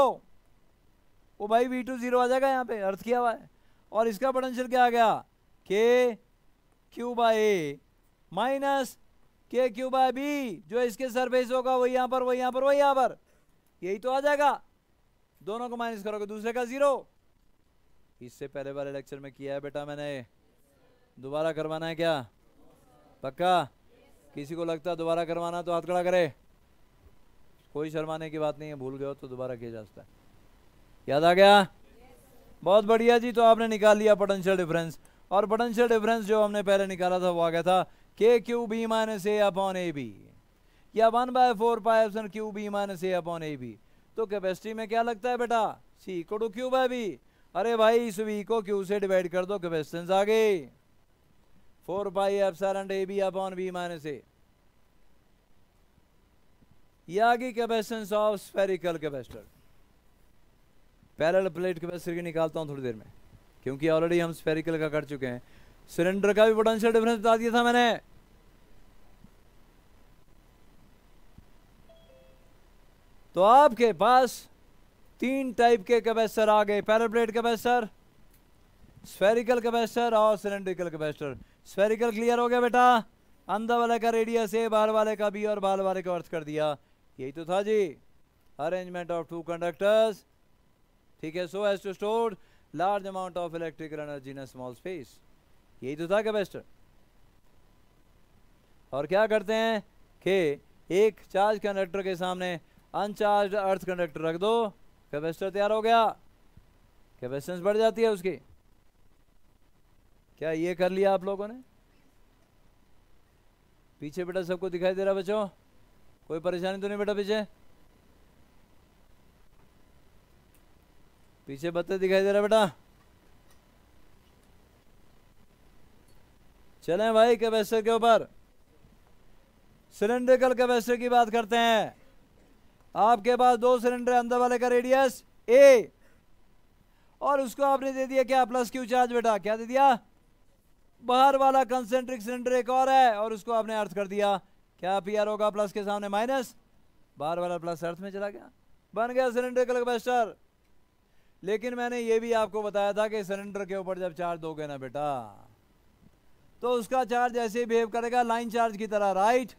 वो भाई V2 जीरो आ जाएगा, यहाँ पे अर्थ किया हुआ है। और इसका पोटेंशियल क्या आ गया, के Q bye A minus K Q by B, जो इसके सरफेस होगा वही यहाँ पर, वही यहाँ पर, वही यहाँ पर, यही तो आ जाएगा। दोनों को माइनस करोगे, दूसरे का जीरो। इससे पहले वाले लेक्चर में किया है बेटा मैंने, दोबारा करवाना है क्या, पक्का। किसी को लगता है दोबारा करवाना तो हाथ खड़ा करे, कोई शर्माने की बात नहीं है, भूल गए हो तो दोबारा किया जा सकता है। याद आ गया, बहुत बढ़िया जी। तो आपने निकाल लिया पोटेंशियल डिफरेंस, और पोटेंशियल डिफरेंस जो हमने पहले निकाला था वो आ गया था K Q B minus A upon A B, या 1/4 pi epsilon Q B minus A upon A B. तो कैपेसिटी में क्या लगता है बेटा, C equal to Q by V. अरे भाई इस वी को क्यू से डिवाइड कर दो, कैपेसिटेंस आ गई 4 pi epsilon A B upon B minus A. ये आ गई capacitance of spherical capacitor. Parallel plate capacitor की निकालता हूं थोड़ी देर में, क्योंकि ऑलरेडी हम स्फेरिकल का कर चुके हैं। सिलेंडर का भी पोटेंशियल डिफरेंस बता दिया था मैंने। तो आपके पास 3 टाइप के कैपेसिटर आ गए, parallel plate capacitor, spherical capacitor और सिलेंड्रिकल कैपेसिटर। स्फेरिकल क्लियर हो गया बेटा, अंदर वाले का रेडियस ए, बाहर वाले का बी और बाहर वाले का अर्थ कर दिया। यही तो था जी, अरेंजमेंट ऑफ 2 कंडक्टर्स, ठीक है, so as to store large amount of electrical energy in a small space. यही तो था कैपेसिटर। और क्या करते हैं कि एक चार्ज कंडक्टर के सामने अनचार्ज अर्थ कंडक्टर रख दो, कैपेसिटर तैयार हो गया, कैपेसिटेंस बढ़ जाती है उसकी। क्या ये कर लिया आप लोगों ने? पीछे बेटा सबको दिखाई दे रहा बच्चों? कोई परेशानी तो नहीं बेटा? पीछे पीछे बत्ते दिखाई दे रहा बेटा? चलें भाई कैपेसिटर के ऊपर। सिलेंड्रिकल कैपेसिटर की बात करते हैं। आपके पास 2 सिलेंडर, अंदर वाले का रेडियस ए और उसको आपने दे दिया क्या? प्लस क्यू चार्ज बेटा। क्या दे दिया? बाहर वाला कंसेंट्रिक सिलेंडर एक और है और उसको आपने अर्थ कर दिया। क्या पीआर होगा? प्लस के सामने माइनस, बाहर वाला प्लस अर्थ में चला गया, बन गया सिलेंड्रिकल कैपेसिटर। लेकिन मैंने ये भी आपको बताया था कि सिलेंडर के ऊपर जब चार्ज दोगे ना बेटा, तो उसका चार्ज ऐसे बिहेव करेगा लाइन चार्ज की तरह, राइट।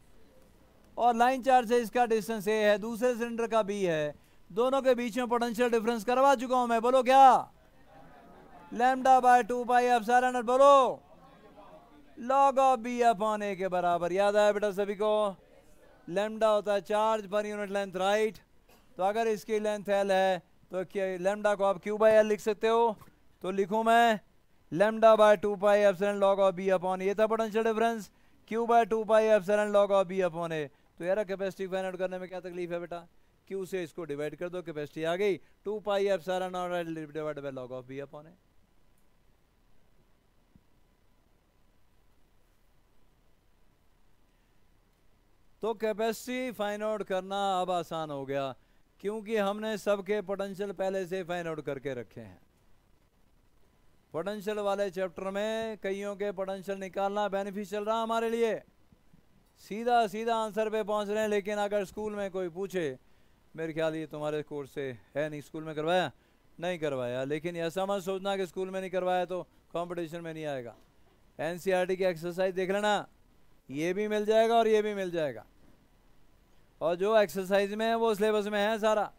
और लाइन चार्ज से इसका डिस्टेंस ए है, दूसरे सिलेंडर का बी है, दोनों के बीच में पोटेंशियल डिफरेंस करवा चुका हूं मैं। बोलो क्या? Lambda by 2 pi epsilon not, बोलो लॉग ऑफ बी अपॉन ए के बराबर। याद आया बेटा सभी को? लैम्डा होता है charge per unit length, right. तो अगर इसकी लेंथ एल है तो लैम्डा को आप क्यू बाई एल लिख सकते हो। तो लिखूं मैं lambda by 2 pi epsilon log of B upon, ये था potential difference, Q by 2 pi epsilon log of B upon A. तो यार कैपेसिटी फाइंड आउट करने में क्या तकलीफ है बेटा? क्यू से इसको डिवाइड कर दो, कैपेसिटी आ गई 2 pi epsilon not divided by log of B upon A. तो कैपेसिटी फाइंड आउट करना अब आसान हो गया, क्योंकि हमने सबके पोटेंशियल पहले से फाइंड आउट करके रखे हैं। पोटेंशियल वाले चैप्टर में कईयों के पोटेंशियल निकालना बेनिफिशियल रहा हमारे लिए, सीधा सीधा आंसर पे पहुंच रहे हैं। लेकिन अगर स्कूल में कोई पूछे, मेरे ख्याल ये तुम्हारे कोर्स से है नहीं, स्कूल में करवाया नहीं करवाया, लेकिन ऐसा मत सोचना कि स्कूल में नहीं करवाया तो कंपटीशन में नहीं आएगा। एनसीईआरटी की एक्सरसाइज देख लेना, ये भी मिल जाएगा और ये भी मिल जाएगा। और जो एक्सरसाइज में है वो सिलेबस में है सारा।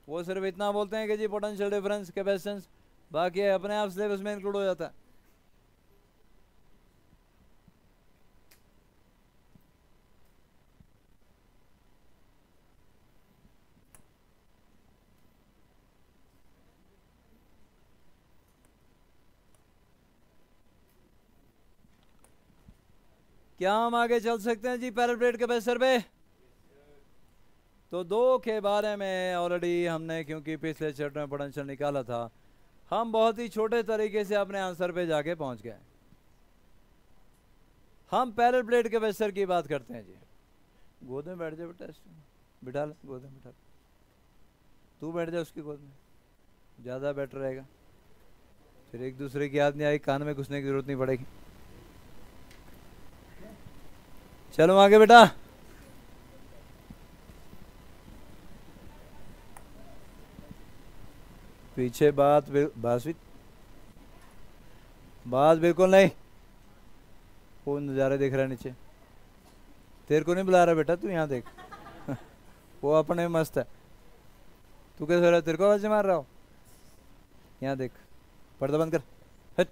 वो सिर्फ इतना बोलते हैं कि जी पोटेंशियल डिफरेंस कैपेसिटेंस, बाकी अपने आप सिलेबस में इंक्लूड हो जाता है। क्या हम आगे चल सकते हैं जी पैरेलल प्लेट कैपेसिटर पे? तो 2 के बारे में ऑलरेडी हमने, क्योंकि पिछले चैप्टर में पोटेंशियल निकाला था, हम बहुत ही छोटे तरीके से अपने आंसर पे जाके पहुंच गए। हम पैरेलल प्लेट कैपेसिटर की बात करते हैं जी। गोद में बैठ जा बेटा, बिठा ले गोद में, बिठा, तू बैठ जा उसकी गोद में, ज़्यादा बेटर रहेगा। फिर एक दूसरे की याद नहीं आई, कान में घुसने की जरूरत नहीं पड़ेगी। चलो आगे बेटा। पीछे बात बिल्कुल नहीं। वो नज़ारे देख रहा है नीचे, तेरे को नहीं बुला रहा बेटा, तू यहाँ देख। वो अपने मस्त है, तू कैसे हो रहा है? तेरे को आवाज़ मार रहा हो? यहाँ देख, पर्दा बंद कर, हट।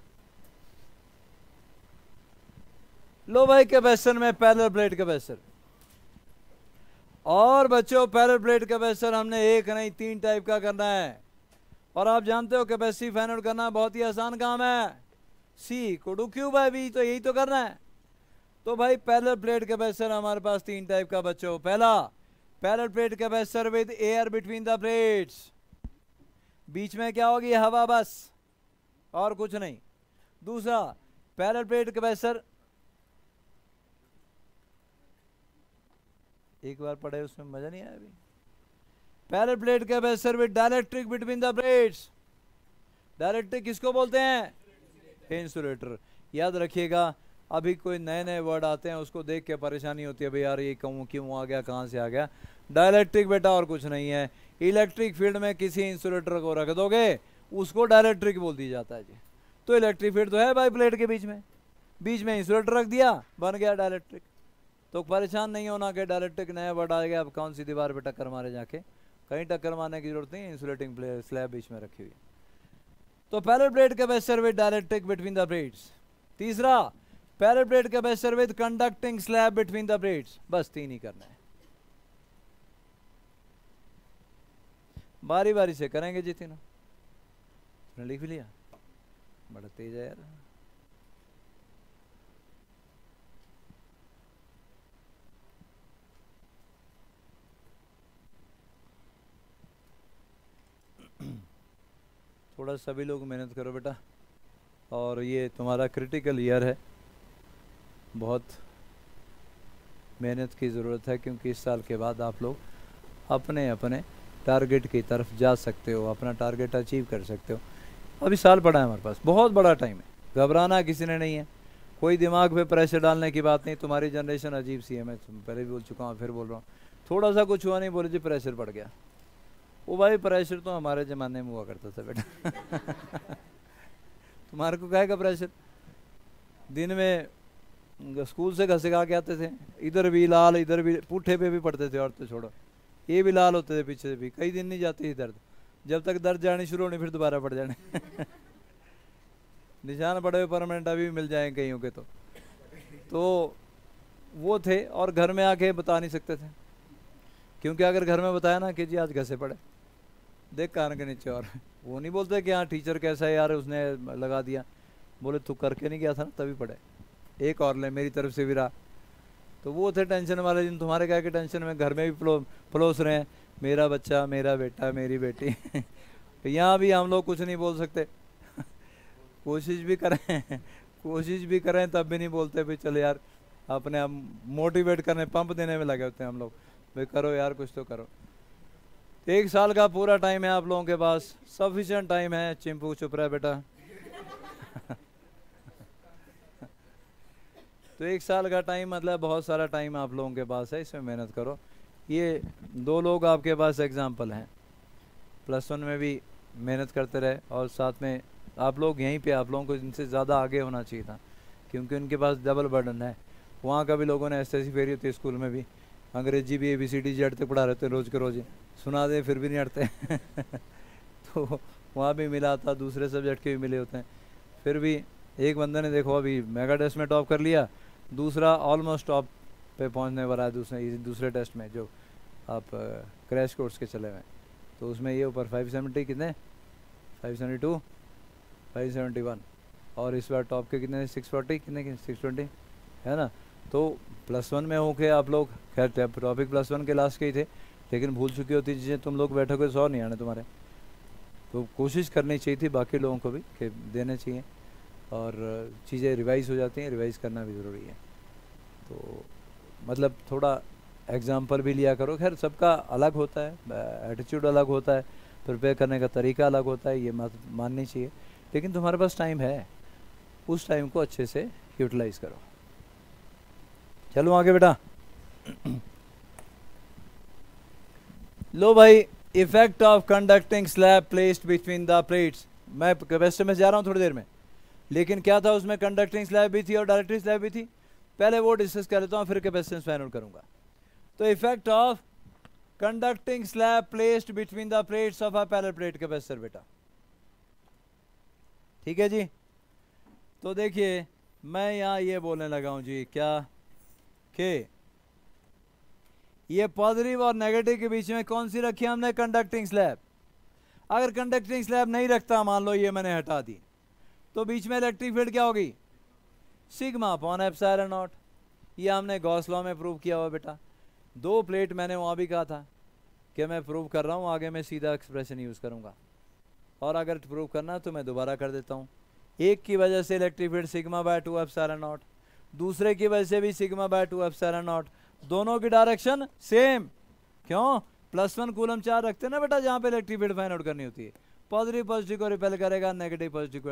लो भाई, कैपेसिटर में पैरेलल प्लेट कैपेसिटर। और बच्चों पैरेलल प्लेट कैपेसिटर हमने एक नहीं 3 टाइप का करना है। और आप जानते हो कैपेसिटी फाइंड आउट करना बहुत ही आसान काम है, सी को डू क्यू बाय बी, तो यही तो करना है। तो भाई पैरेलल प्लेट कैपेसिटर हमारे पास 3 टाइप का बच्चों। पहला, parallel plate capacitor with air between the plates, बीच में क्या होगी? हवा बस, और कुछ नहीं। दूसरा, पैरेलल प्लेट कैपेसिटर एक बार पढ़े उसमें मजा नहीं आया अभी। Parallel plate capacitor with dielectric between the plates. Dielectric किसको बोलते हैं? इंसुलेटर। याद रखिएगा, अभी कोई नए नए वर्ड आते हैं उसको देख के परेशानी होती है, भाई यार ये कहूँ क्यों आ गया, कहाँ से आ गया। डाइलेक्ट्रिक बेटा और कुछ नहीं है, इलेक्ट्रिक फील्ड में किसी इंसुलेटर को रख दोगे उसको डाइलेक्ट्रिक बोल दिया जाता है जी। तो इलेक्ट्रिक फील्ड तो है भाई प्लेट के बीच में इंसुलेटर रख दिया, बन गया डाइलेक्ट्रिक। तो परेशान नहीं होना कि डाइलेक्ट्रिक नया वर्ड आ गया, अब कौन सी दीवार पे टक्कर मारे जाके, कहीं टक्कर मारने की जरूरत नहीं है, इंसुलेटिंग स्लैब बीच में रखी हुई है। तो parallel plate capacitor with dielectric between the plates. तीसरा, parallel plate capacitor with conducting slab between the plates. बस 3 ही करना है, बारी बारी से करेंगे जी तीनों। तुमने लिख भी लिया? बड़ा तेज है यार। थोड़ा सभी लोग मेहनत करो बेटा, और ये तुम्हारा क्रिटिकल ईयर है, बहुत मेहनत की ज़रूरत है, क्योंकि इस साल के बाद आप लोग अपने अपने टारगेट की तरफ जा सकते हो, अपना टारगेट अचीव कर सकते हो। अभी साल पड़ा है हमारे पास, बहुत बड़ा टाइम है, घबराना किसी ने नहीं है, कोई दिमाग पे प्रेशर डालने की बात नहीं। तुम्हारी जनरेशन अजीब सी है, मैं पहले भी बोल चुका हूँ, फिर बोल रहा हूँ। थोड़ा सा कुछ हुआ नहीं बोले जी प्रेशर पड़ गया। वो भाई प्रेशर तो हमारे ज़माने में हुआ करता था बेटा। तुम्हारे को क्या प्रेशर? दिन में स्कूल से घसे खा के आते थे, इधर भी लाल इधर भी, पुट्ठे पे भी पड़ते थे, और तो छोड़ो ये भी लाल होते थे पीछे से भी, कई दिन नहीं जाती थी दर्द, जब तक दर्द जानी शुरू होनी फिर दोबारा पड़ जाने। निशान पड़े हुए परमानेंट अभी भी मिल जाएंगे कईयों के। तो वो थे, और घर में आके बता नहीं सकते थे, क्योंकि अगर घर में बताया ना कि जी आज घसे पड़े, देख कान के नीचे, और वो नहीं बोलते कि हाँ टीचर कैसा है यार उसने लगा दिया, बोले तू करके नहीं गया था ना तभी पड़े, एक और ले मेरी तरफ से भी रहा। तो वो थे टेंशन वाले दिन। तुम्हारे क्या के टेंशन में घर में भी पलोस रहे हैं, मेरा बच्चा, मेरा बेटा, मेरी बेटी। तो यहाँ भी हम लोग कुछ नहीं बोल सकते। कोशिश भी करें तब भी नहीं बोलते, भाई चलो यार, अपने आप मोटिवेट करने, पंप देने में लगे होते हैं हम लोग, भाई करो यार कुछ तो करो। 1 साल का पूरा टाइम है आप लोगों के पास, सफिशिएंट टाइम है। चिंपू चुप रहा बेटा। तो 1 साल का टाइम मतलब बहुत सारा टाइम आप लोगों के पास है, इसमें मेहनत करो। ये 2 लोग आपके पास एग्जाम्पल हैं, +1 में भी मेहनत करते रहे, और साथ में आप लोग यहीं पे, आप लोगों को इनसे ज़्यादा आगे होना चाहिए था, क्योंकि उनके पास डबल बर्डन है। वहाँ का भी लोगों ने ऐसी फेरी होती है स्कूल में भी, अंग्रेजी भी ABCD Z तक पढ़ा रहते रोज़ के रोज़, सुना दे फिर भी नहीं हटते। तो वहाँ भी मिला था, दूसरे सब्जेक्ट के भी मिले होते हैं। फिर भी एक बंदे ने देखो अभी मेगा टेस्ट में टॉप कर लिया, दूसरा ऑलमोस्ट टॉप पे पहुँचने वाला है दूसरे टेस्ट में, जो आप क्रैश कोर्स के चले हुए हैं। तो उसमें ये ऊपर 570 कितने, 572, 571, और इस बार टॉप के कितने 640 कितने 620 है ना। तो +1 में होके आप लोग, खैर टॉपिक +1 के लास्ट के ही थे, लेकिन भूल चुकी होती चीज़ें, तुम लोग बैठोगे 100 नहीं आने तुम्हारे। तो कोशिश करनी चाहिए थी बाकी लोगों को भी कि देने चाहिए, और चीज़ें रिवाइज़ हो जाती हैं, रिवाइज़ करना भी ज़रूरी है। तो मतलब थोड़ा एग्जाम्पल भी लिया करो। खैर सबका अलग होता है, एटीट्यूड अलग होता है, प्रिपेयर करने का तरीका अलग होता है, ये माननी चाहिए। लेकिन तुम्हारे पास टाइम है, उस टाइम को अच्छे से यूटिलाइज करो। चलो आगे बेटा। लो भाई, effect of conducting slab placed between the plates. मैं कैपेसिटर में जा रहा हूँ थोड़ी देर में, लेकिन क्या था उसमें, कंडक्टिंग स्लैब भी थी और डाइलेक्ट्रिक स्लैब भी थी। पहले वो डिस्कस कर लेता हूँ, फिर कैपेसिटेंस फाइंड आउट करूंगा। तो effect of conducting slab placed between the plates of a parallel plate capacitor बेटा, ठीक है जी। तो देखिए मैं यहाँ ये बोलने लगा हूँ जी, क्या कि ये पॉजिटिव और नेगेटिव के बीच में कौन सी रखी हमने, कंडक्टिंग स्लैब। अगर कंडक्टिंग स्लैब नहीं रखता, मान लो ये मैंने हटा दी, तो बीच में इलेक्ट्रिक फील्ड क्या होगी, सिग्मा अपॉन एप्सिलॉन नॉट। ये हमने गॉस लॉ में प्रूव किया हुआ बेटा। 2 प्लेट मैंने वहाँ भी कहा था कि मैं प्रूव कर रहा हूँ, आगे मैं सीधा एक्सप्रेशन यूज़ करूँगा, और अगर प्रूव करना तो मैं दोबारा कर देता हूँ। एक की वजह से electric field sigma by 2 epsilon not, दूसरे की वजह से भी सिग्मा बाय 2 एप्सिलॉन नॉट, दोनों की डायरेक्शन सेम। क्यों? +1 कूलम चार्ज रखते हैं ना बेटा, जहां पे इलेक्ट्रिक फील्ड फाइंड आउट करनी होती है। पॉजिटिव पॉजिटिव को रिपेल करेगा, नेगेटिव पॉजिटिव को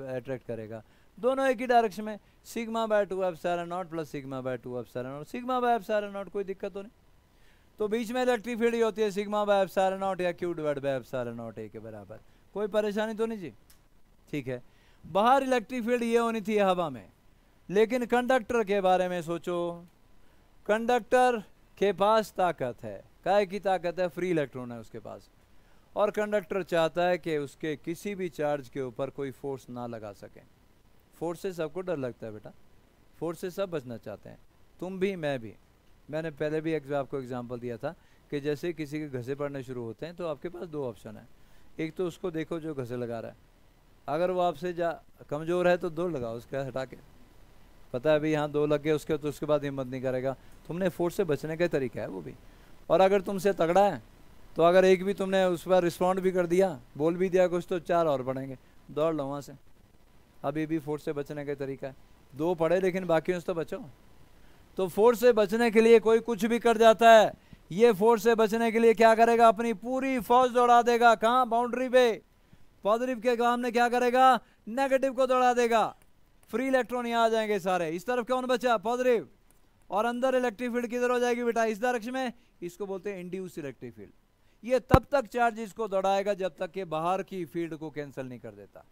अट्रैक्ट करेगा, दोनों एक ही डायरेक्शन में। σ/2 epsilon not plus σ/2 epsilon not, σ/एप्सिलॉन नॉट, कोई दिक्कत तो नहीं। तो बीच में इलेक्ट्रिक फील्ड ही होती है σ/एप्सिलॉन नॉट या Q/एप्सिलॉन नॉट ए के बराबर। कोई परेशानी तो नहीं जी? ठीक है। बाहर इलेक्ट्रिक फील्ड ये होनी थी हवा में, लेकिन कंडक्टर के बारे में सोचो। कंडक्टर के पास ताकत है, काय की ताकत है? फ्री इलेक्ट्रॉन है उसके पास, और कंडक्टर चाहता है कि उसके किसी भी चार्ज के ऊपर कोई फोर्स ना लगा सके। फोर्स से सबको डर लगता है बेटा, फोर्स से सब बचना चाहते हैं, तुम भी मैं भी। मैंने पहले भी आपको एग्जांपल दिया था कि जैसे किसी के घसे पड़ने शुरू होते हैं तो आपके पास दो ऑप्शन है। एक तो उसको देखो जो घसे लगा रहा है, अगर वो आपसे कमज़ोर है तो दो लगाओ उसका हटा के, पता है अभी यहाँ दो लग गए उसके, तो उसके बाद हिम्मत नहीं करेगा। तुमने फोर्स से बचने का तरीका है वो भी। और अगर तुमसे तगड़ा है तो अगर एक भी तुमने उस पर रिस्पॉन्ड भी कर दिया, बोल भी दिया कुछ, तो चार और पढ़ेंगे, दौड़ लो वहाँ से। अब ये भी फोर्स से बचने का तरीका है। दो पढ़े लेकिन बाकी से तो बचो। तो फोर्स से बचने के लिए कोई कुछ भी कर जाता है, ये फोर्स से बचने के लिए क्या करेगा? अपनी पूरी फौज दौड़ा देगा। कहाँ? बाउंड्री पे। पॉजिटिव के काम ने क्या करेगा? नेगेटिव को दौड़ा देगा। फ्री इलेक्ट्रॉन यहाँ आ जाएंगे सारे। इस तरफ कौन बचा? पॉजिटिव। और अंदर इलेक्ट्रिक फील्ड किधर हो जाएगी बेटा? इस डायरेक्शन में। इसको बोलते हैं इंड्यूस इलेक्ट्रिक फील्ड। ये तब तक चार्जेस को दौड़ाएगा जब तक कि बाहर की फील्ड को कैंसिल नहीं कर देता,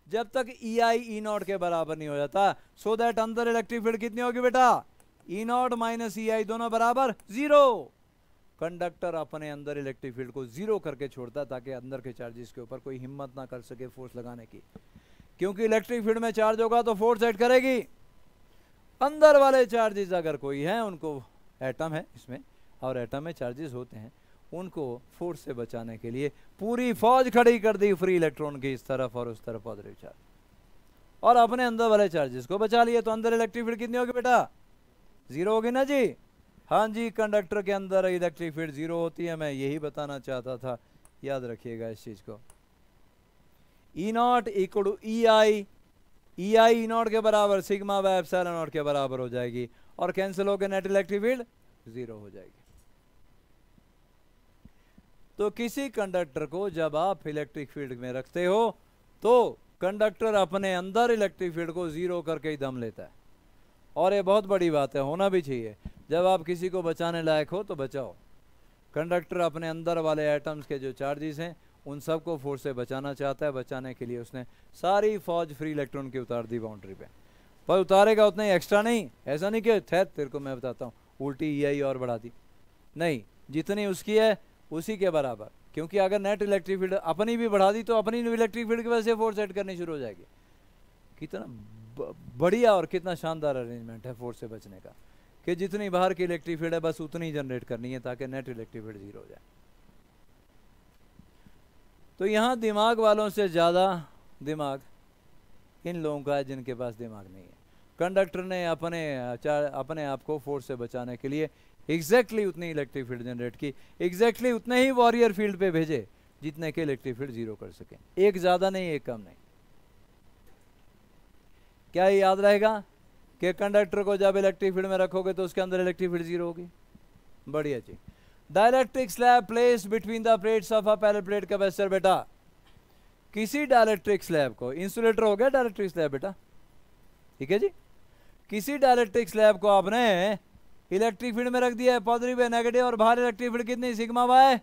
जब तक EI E0 के बराबर नहीं हो जाता। सो दैट अंदर इलेक्ट्रिक फील्ड कितनी होगी बेटा? E0 माइनस EI दोनों बराबर 0। कंडक्टर अपने अंदर इलेक्ट्रिक फील्ड को 0 करके छोड़ता ताकि अंदर के चार्जेस के ऊपर कोई हिम्मत ना कर सके फोर्स लगाने की, क्योंकि इलेक्ट्रिक फील्ड में चार्ज होगा तो फोर्स एक्ट करेगी। अंदर वाले चार्जेस अगर कोई हैं, उनको एटम है इसमें और एटम में चार्जेस होते हैं, उनको फोर्स से बचाने के लिए पूरी फौज खड़ी कर दी फ्री इलेक्ट्रॉन की इस तरफ और उस तरफ पॉजिटिव चार्ज, और अपने अंदर वाले चार्जेस को बचा लिए। तो अंदर इलेक्ट्रिक फील्ड कितनी होगी बेटा? 0 होगी ना जी? हाँ जी, कंडक्टर के अंदर इलेक्ट्रिक फील्ड 0 होती है। मैं यही बताना चाहता था, याद रखिएगा इस चीज को। E0 equal to EI E0 के बराबर σ/ε0 के बराबर हो जाएगी, और कैंसिल होकर नेट इलेक्ट्रिक फील्ड 0 हो जाएगी। तो किसी कंडक्टर को जब आप इलेक्ट्रिक फील्ड में रखते हो तो कंडक्टर अपने अंदर इलेक्ट्रिक फील्ड को 0 करके ही दम लेता है। और ये बहुत बड़ी बात है, होना भी चाहिए। जब आप किसी को बचाने लायक हो तो बचाओ। कंडक्टर अपने अंदर वाले एटम्स के जो चार्जेस हैं उन सबको फोर्स से बचाना चाहता है। बचाने के लिए उसने सारी फौज फ्री इलेक्ट्रॉन की उतार दी बाउंड्री पे, पर उतारेगा उतना ही, एक्स्ट्रा नहीं। ऐसा नहीं कि तेरे को मैं बताता हूँ उल्टी EI और बढ़ा दी, नहीं, जितनी उसकी है उसी के बराबर। क्योंकि अगर नेट इलेक्ट्रिक फील्ड अपनी भी बढ़ा दी तो अपनी इलेक्ट्रिक फील्ड की वजह से फोर्स सेट करनी शुरू हो जाएगी। कितना बढ़िया और कितना शानदार अरेंजमेंट है फोर्स से बचने का, कि जितनी बाहर की इलेक्ट्रिक फील्ड है बस उतनी ही जनरेट करनी है ताकि नेट इलेक्ट्रिक फील्ड 0 हो जाए। तो यहाँ दिमाग वालों से ज़्यादा दिमाग इन लोगों का है जिनके पास दिमाग नहीं है। कंडक्टर ने अपने आप को फोर्स से बचाने के लिए एग्जैक्टली उतनी इलेक्ट्रिक फील्ड जनरेट की, एग्जैक्टली उतने ही वॉरियर फील्ड पे भेजे जितने के इलेक्ट्रिक फील्ड 0 कर सके। एक ज़्यादा नहीं, एक कम नहीं। क्या ये याद रहेगा कि कंडक्टर को जब इलेक्ट्रिक फील्ड में रखोगे तो उसके अंदर इलेक्ट्रिक फील्ड 0 होगी। बढ़िया जी। Dielectric slab place between the plates of a parallel plate capacitor. बेटा किसी डाइलेक्ट्रिक स्लैब को, इंसुलेटर हो गया डाइलेक्ट्रिक स्लैब बेटा, ठीक है जी। किसी डाइलेक्ट्रिक स्लैब को आपने इलेक्ट्रिक फील्ड में रख दिया है, पॉजिटिव है, नेगेटिव, और बाहर इलेक्ट्रिक फील्ड कितनी? σ/,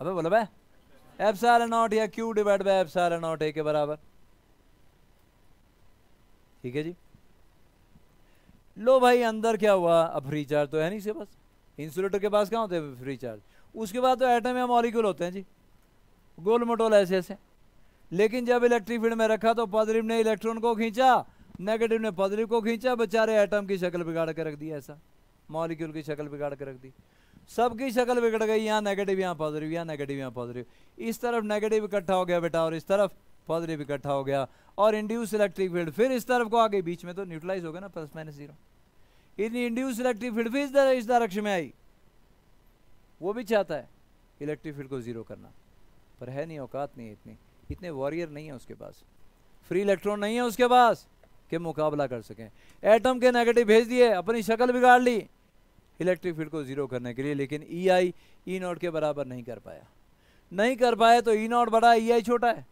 अबे बोलो भाई, ε0 या Q/ε0 ए के बराबर, ठीक है जी। लो भाई अंदर क्या हुआ? अब फ्री चार्ज तो है नहीं इसके पास। इंसुलेटर के पास कहाँ होते हैं फ्री चार्ज? उसके बाद तो एटम या मॉलिक्यूल होते हैं जी, गोल मटोल ऐसे ऐसे। लेकिन जब इलेक्ट्रिक फील्ड में रखा तो पॉजिटिव ने इलेक्ट्रॉन को खींचा, नेगेटिव ने पॉजिटिव को खींचा, बेचारे एटम की शक्ल बिगाड़ के रख दी, ऐसा मॉलिक्यूल की शक्ल बिगाड़ के रख दी। सबकी शक्ल बिगड़ गई, यहाँ नेगेटिव यहाँ पॉजिटिव, यहाँ नेगेटिव यहाँ पॉजिटिव। इस तरफ नेगेटिव इकट्ठा हो गया बेटा और इस तरफ पॉजिटिव इकट्ठा हो गया, और इंड्यूस इलेक्ट्रिक फील्ड फिर इस तरफ को आ गई, बीच में तो न्यूट्रलाइज हो गया ना +-0। इतनी इंड्यूस इलेक्ट्रिक फील्ड फिर इस डायरेक्शन में आई। वो भी चाहता है इलेक्ट्रिक फील्ड को 0 करना, पर है नहीं, औकात नहीं है, इतने वॉरियर नहीं है उसके पास, फ्री इलेक्ट्रॉन नहीं है उसके पास के मुकाबला कर सकें। एटम के नेगेटिव भेज दिए, अपनी शक्ल बिगाड़ ली, इलेक्ट्रिक फील्ड को जीरो करने के लिए, लेकिन ई आई ई नॉट के बराबर नहीं कर पाया। नहीं कर पाए तो ई नॉट बड़ा है, ई आई छोटा है।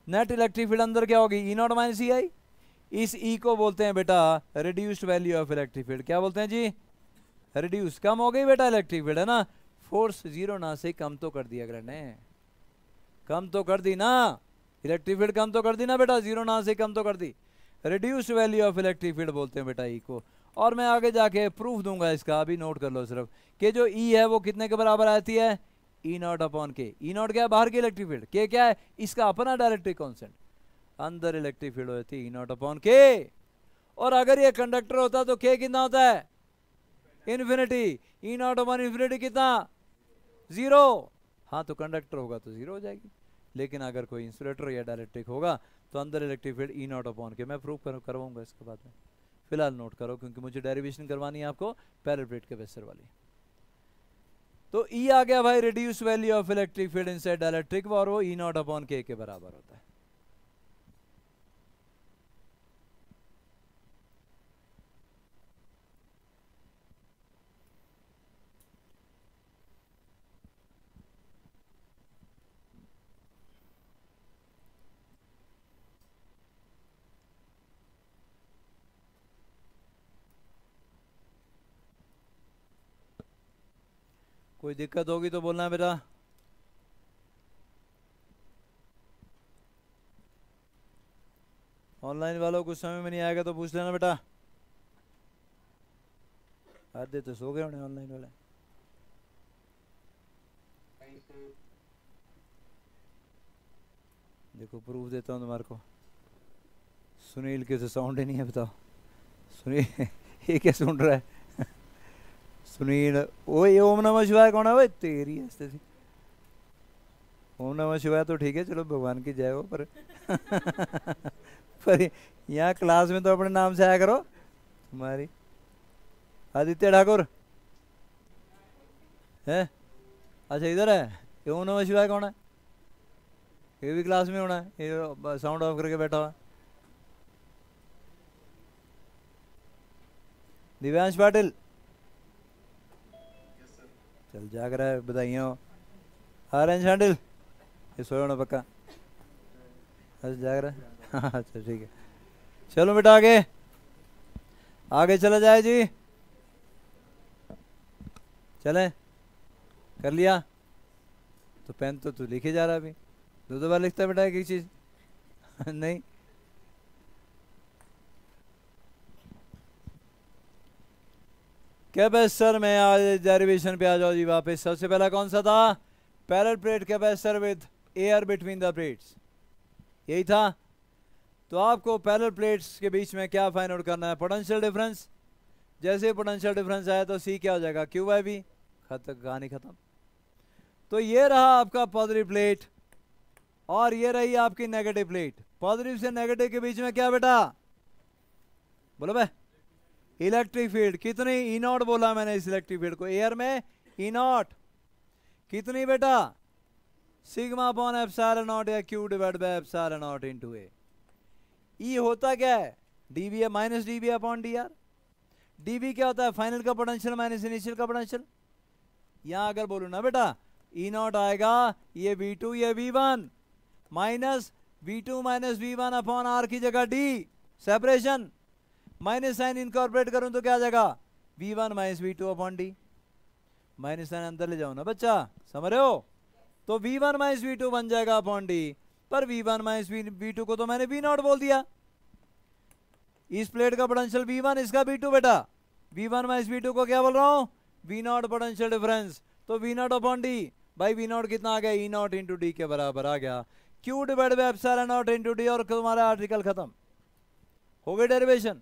नेट इलेक्ट्रिक फील्ड अंदर क्या होगी, ई नॉट माइनस ई आई। इस ई को बोलते हैं बेटा reduced value of electric field. क्या बोलते हैं जी, रिड्यूस। कम हो गई बेटा इलेक्ट्रिक फील्ड, है ना। फोर्स जीरो ना से कम तो कर दिया अगर ने, कम तो कर दी ना, इलेक्ट्रिक फील्ड कम तो कर दी ना बेटा, जीरो ना से कम तो कर दी। Reduced value of electric field बोलते हैं बेटा ई को। और मैं आगे जाके प्रूफ दूंगा इसका, अभी नोट कर लो सिर्फ कि जो ई है वो कितने के बराबर आती है, ई नॉट अपॉन के। ई नॉट क्या है, बाहर की इलेक्ट्रिक फील्ड, के क्या है इसका अपना डायरेक्ट्रिक कांस्टेंट, अंदर इलेक्ट्रिक फील्ड होती है ई नॉट अपॉन के। और अगर ये कंडक्टर होता तो के कितना होता है, infinity. E not upon infinity कितना, जीरो। हाँ तो कंडक्टर होगा तो जीरो हो जाएगी, लेकिन अगर कोई इंसुलेटर या डायरेक्ट्रिक होगा तो अंदर electric field E not upon के। मैं प्रूफ करवाऊंगा इसके बाद में, फिलहाल नोट करो क्योंकि मुझे डेरिवेशन करवानी है आपको पैरेलल प्लेट कैपेसिटर वाली। तो ई आ गया भाई reduce value of electric field inside dielectric, और वो ई नॉट अपॉन के बराबर होता है। कोई दिक्कत होगी तो बोलना है बेटा। ऑनलाइन वालों कुछ समझ में नहीं आएगा तो पूछ लेना बेटा। आधे तो सो गए होने ऑनलाइन वाले। देखो प्रूफ देता हूँ तुम्हारे को। सुनील के तो साउंड ही नहीं है, बताओ सुनील ये क्या सुन रहा है सुनील। ओ ये ओम नमः शिवाय कौन है भाई, तेरी हंसते थी। ओम नमः शिवाय तो ठीक है, चलो भगवान की जय हो, पर पर यहाँ क्लास में तो अपने नाम से आया करो। तुम्हारी आदित्य ठाकुर है, अच्छा इधर है। ये ओम नमः शिवाय कौन है, ये भी क्लास में होना है, ये साउंड ऑफ करके बैठा हुआ। दिव्यांश पाटिल चल जाग रहा है, बधाइयाँ हो। ऑरेंज हैंडल ये सोया होना पक्का, अच्छा जाग रहा है अच्छा ठीक है। चलो बेटा आगे आगे चला जाए जी, चले कर लिया। तो पेन तो तू लिखे जा रहा है अभी, दो बार लिखता है बेटा एक ही चीज नहीं। कैपेसिटर में आज डेरिवेशन पे आ जाओ जी वापस। सबसे पहला कौन सा था, parallel plate capacitor with air between the plates, यही था। तो आपको पैरेलल प्लेट्स के बीच में क्या फाइंड आउट करना है, पोटेंशियल डिफरेंस। जैसे पोटेंशियल डिफरेंस आया तो सी क्या हो जाएगा, क्यू बाई बी, खत्म कहानी खत्म। तो ये रहा आपका पॉजिटिव प्लेट और ये रही आपकी नेगेटिव प्लेट। पॉजिटिव से नेगेटिव के बीच में क्या बेटा, बोलो भाई, इलेक्ट्रिक फील्ड कितनी, ई नॉट बोला मैंने इस इलेक्ट्रिक फील्ड को, एयर में ई नॉट कितनी बेटा, सिग्मा अपॉन एप्सिलॉन नॉट या Q divide by epsilon not into A. E होता क्या है, D V minus D V upon D R. D V क्या होता है, फाइनल का पोटेंशियल माइनस इनिशियल का पोटेंशियल। यहां अगर बोलूं ना बेटा ई नॉट आएगा, ये V2 ये V1 minus V2 minus V1 upon R की जगह D, separation minus sign incorporate करूं तो क्या आ जाएगा, V1 minus V2 upon D. Minus sign अंदर ले जाओ ना बच्चा, समझ रहे हो। तो V1 माइनस V2 बन जाएगा अपॉन डी, पर V1 माइनस V2 को तो मैंने V नॉट बोल दिया। इस प्लेट का पोटेंशियल V1, इसका V2 बेटा। V1 माइनस V2 को क्या बोल रहा हूं, V नॉट पोटेंशियल डिफरेंस, तो V नॉट अपॉन डी। भाई V नॉट कितना आ गया, ई नॉट इंटू डी के बराबर आ गया, Q divide by epsilon not into D, और तुम्हारा आर्टिकल खत्म हो गई डेरिवेशन।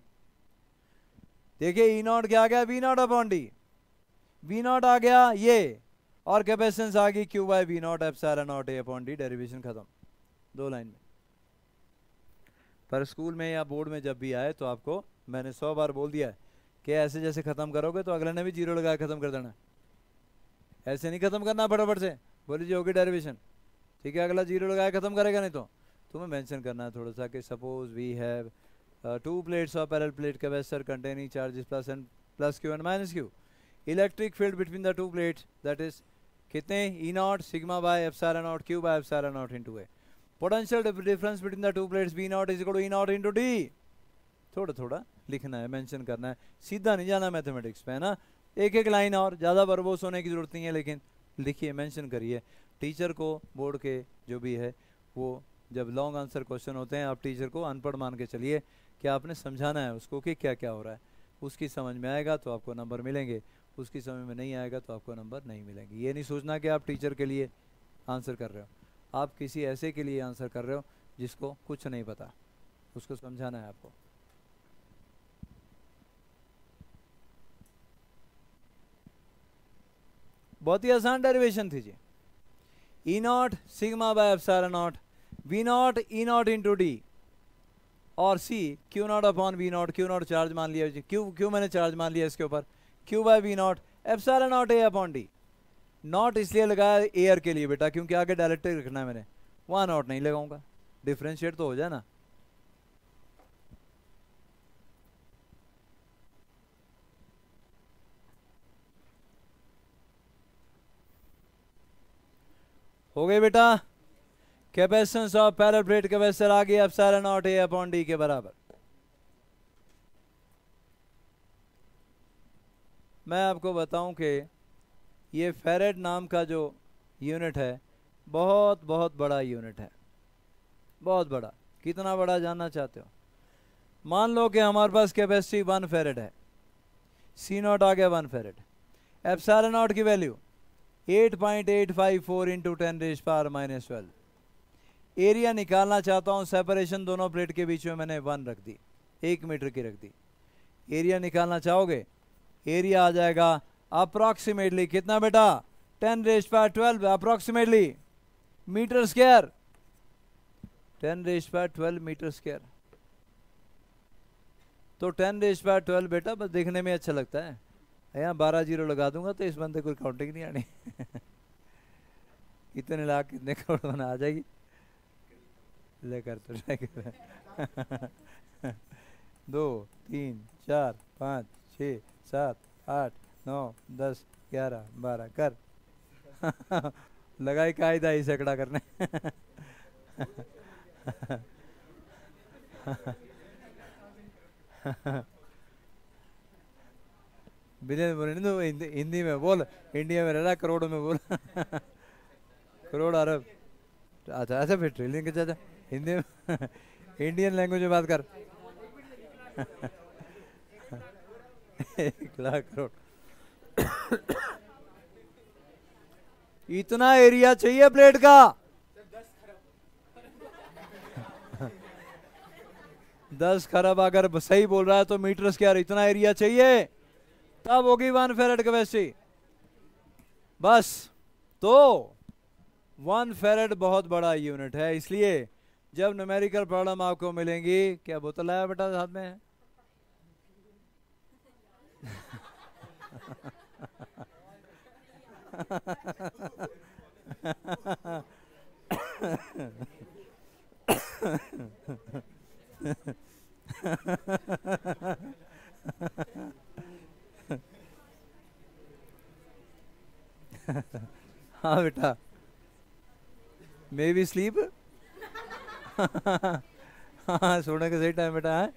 देखिए ई नॉट क्या आ गया, V not upon D, V not आ गया ये, और कैपेसिटेंस आ गई Q by V not epsilon not A upon D, derivation खत्म, दो लाइन में। पर स्कूल में या बोर्ड में जब भी आए तो आपको मैंने 100 बार बोल दिया है कि ऐसे जैसे खत्म करोगे तो अगले ने भी जीरो लगा खत्म कर देना, ऐसे नहीं खत्म करना फटाफट से। बोली जी होगी डेरिवेशन, ठीक है, अगला जीरो लगाया खत्म करेगा, नहीं तो तुम्हें मेंशन करना है थोड़ा सा कि suppose we have 2 plates of parallel plate capacitor containing charges plus and plus q and minus q. Electric field between the two plates that is कितने E not sigma by epsilon not Q by epsilon not into A. Potential difference between the two plates V not is equal to E not into D. थोड़ा थोड़ा लिखना है, mention करना है, सीधा नहीं जाना मैथमेटिक्स पे, है ना। एक एक लाइन और, ज़्यादा वर्बोस होने की जरूरत नहीं है, लेकिन लिखिए, मेंशन करिए। टीचर को बोर्ड के जो भी है वो जब लॉन्ग आंसर क्वेश्चन होते हैं, आप टीचर को अनपढ़ मान के चलिए कि आपने समझाना है उसको कि क्या क्या हो रहा है। उसकी समझ में आएगा तो आपको नंबर मिलेंगे, उसकी समझ में नहीं आएगा तो आपको नंबर नहीं मिलेंगे। ये नहीं सोचना कि आप टीचर के लिए आंसर कर रहे हो, आप किसी ऐसे के लिए आंसर कर रहे हो जिसको कुछ नहीं पता, उसको समझाना है आपको। बहुत ही आसान डेरिवेशन थी जी। E not sigma by epsilon not V not E not into D और C Q not upon V not. Q not charge मान लिया जी, क्यू मैंने चार्ज मान लिया इसके ऊपर, Q by V naught epsilon not A upon D. Naught इसलिए लगाया एयर के लिए बेटा क्योंकि आगे डायरेक्ट रखना है मैंने, वहां नॉट नहीं लगाऊंगा, डिफ्रेंशिएट तो हो जाए ना। हो गए बेटा। Capacitance of parallel plate capacitor आ गया epsilon not A upon D के बराबर। मैं आपको बताऊं कि ये फैरेड नाम का जो यूनिट है बहुत बहुत बड़ा यूनिट है, बहुत बड़ा। कितना बड़ा जानना चाहते हो? मान लो कि हमारे पास कैपेसिटी 1 फैरेड है, सी नॉट आ गया 1 फैरेड, एप्सिलॉन नॉट की वैल्यू 8.854 इंटू 10⁻⁻12। एरिया निकालना चाहता हूँ, सेपरेशन दोनों प्लेट के बीच में मैंने 1 रख दी, 1 मीटर की रख दी। एरिया निकालना चाहोगे, एरिया आ जाएगा अप्रॉक्सीमेटली कितना बेटा 10⁻12 approximately metre square, 10⁻12 metre square. तो 10⁻12 बेटा बस देखने में अच्छा लगता है, यहाँ 12 जीरो लगा दूंगा तो इस बंदे को काउंटिंग नहीं आनी। इतने लाख कितने करोड़ बना आ जाएगी, लेकर तो 2 3 4 5 6 7 8 9 10 11 12 कर। लगाई कायदा ही सैकड़ा करने। बिलियन बोले नहीं, हिंदी में बोल, इंडिया में रह रहा, करोड़ों में बोल। करोड़ अरब, अच्छा अच्छा फिर ट्रिलियन के चाचा हिंदी में। इंडियन लैंग्वेज में बात कर। 1 लाख करोड़। इतना एरिया चाहिए प्लेट का, 10 खरब अगर सही बोल रहा है तो मीटर स्क्वायर इतना एरिया चाहिए, तब होगी 1 फैरेड कैपेसिटी। बस तो 1 फैरेड बहुत बड़ा यूनिट है, इसलिए जब न्यूमेरिकल प्रॉब्लम आपको मिलेंगी, क्या बोतल आया बेटा हाथ में? हाँ बेटा, मे बी स्लीप। हाँ सोने का सही टाइम बेटा है।